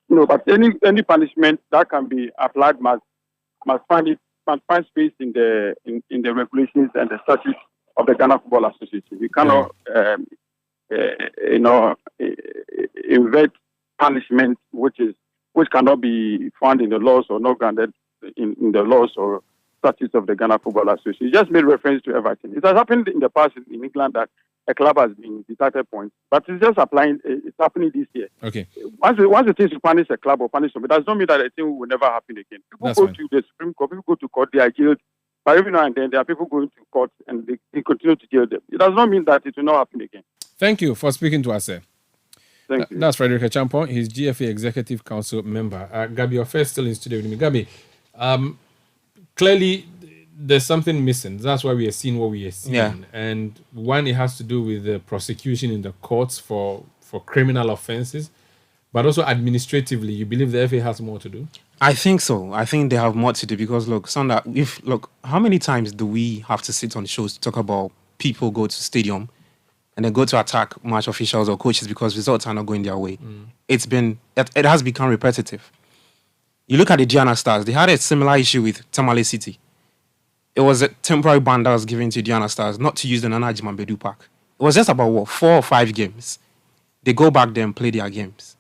No, but any punishment that can be applied must find space in the regulations and the statutes of the Ghana Football Association. You cannot, invent punishment which cannot be found in the laws or not granted in the laws or statutes of the Ghana Football Association. You just made reference to Everton. It has happened in the past in England that a club has been deducted points, but it's just applying. It's happening this year. Okay. Once the thing to punish a club or punish somebody, it does not mean that a thing will never happen again. People go to the Supreme Court, people go to court, they are jailed. But every now and then there are people going to court and they continue to jail them. It does not mean that it will not happen again. Thank you for speaking to us, sir. Thank you. That's Frederick Echampong. He's GFA Executive Council member. Gabi, your first still in studio with me. Gabi, clearly there's something missing. That's why we are seeing what we are seeing. Yeah. And one, it has to do with the prosecution in the courts for criminal offenses, but also administratively, you believe the FA has more to do? I think so. I think they have more to do because, how many times do we have to sit on shows to talk about people go to stadium and they go to attack match officials or coaches because results are not going their way? It has become repetitive. You look at the Diana Stars, they had a similar issue with Tamale City. It was a temporary ban that was given to Diana Stars not to use the Nana Ajimambedu Park. It was just about 4 or 5 games. They go back there and play their games.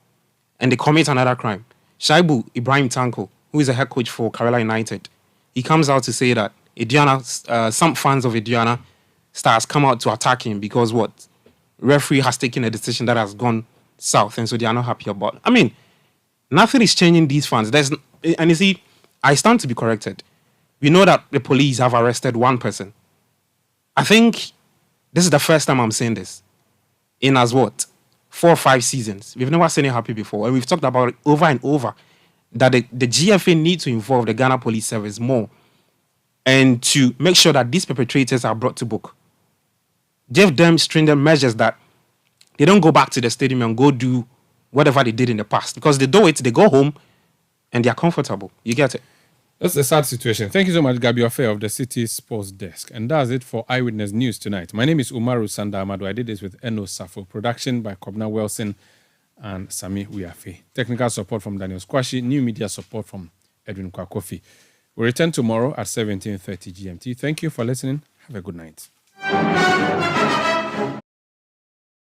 And they commit another crime. Shaibu Ibrahim Tanko, who is a head coach for Kerala United, he comes out to say that some fans of Diana Stars come out to attack him because referee has taken a decision that has gone south, and so they are not happy about it. I mean, nothing is changing these fans. And you see, I stand to be corrected. We know that the police have arrested one person. I think this is the first time I'm saying this. In 4 or 5 seasons. We've never seen it happen before. And we've talked about it over and over that the GFA need to involve the Ghana Police Service more and to make sure that these perpetrators are brought to book. Give them stringent measures that they don't go back to the stadium and go do whatever they did in the past. Because they do it, they go home, and they are comfortable. You get it? That's a sad situation. Thank you so much, Gabi Ofe of the City Sports Desk. And that's it for Eyewitness News tonight. My name is Umaru Sanda Amadu. I did this with Eno Safo. Production by Kobna Wilson and Sami Uyafe. Technical support from Daniel Squashi. New media support from Edwin Kwakofi. We'll return tomorrow at 17:30 GMT. Thank you for listening. Have a good night.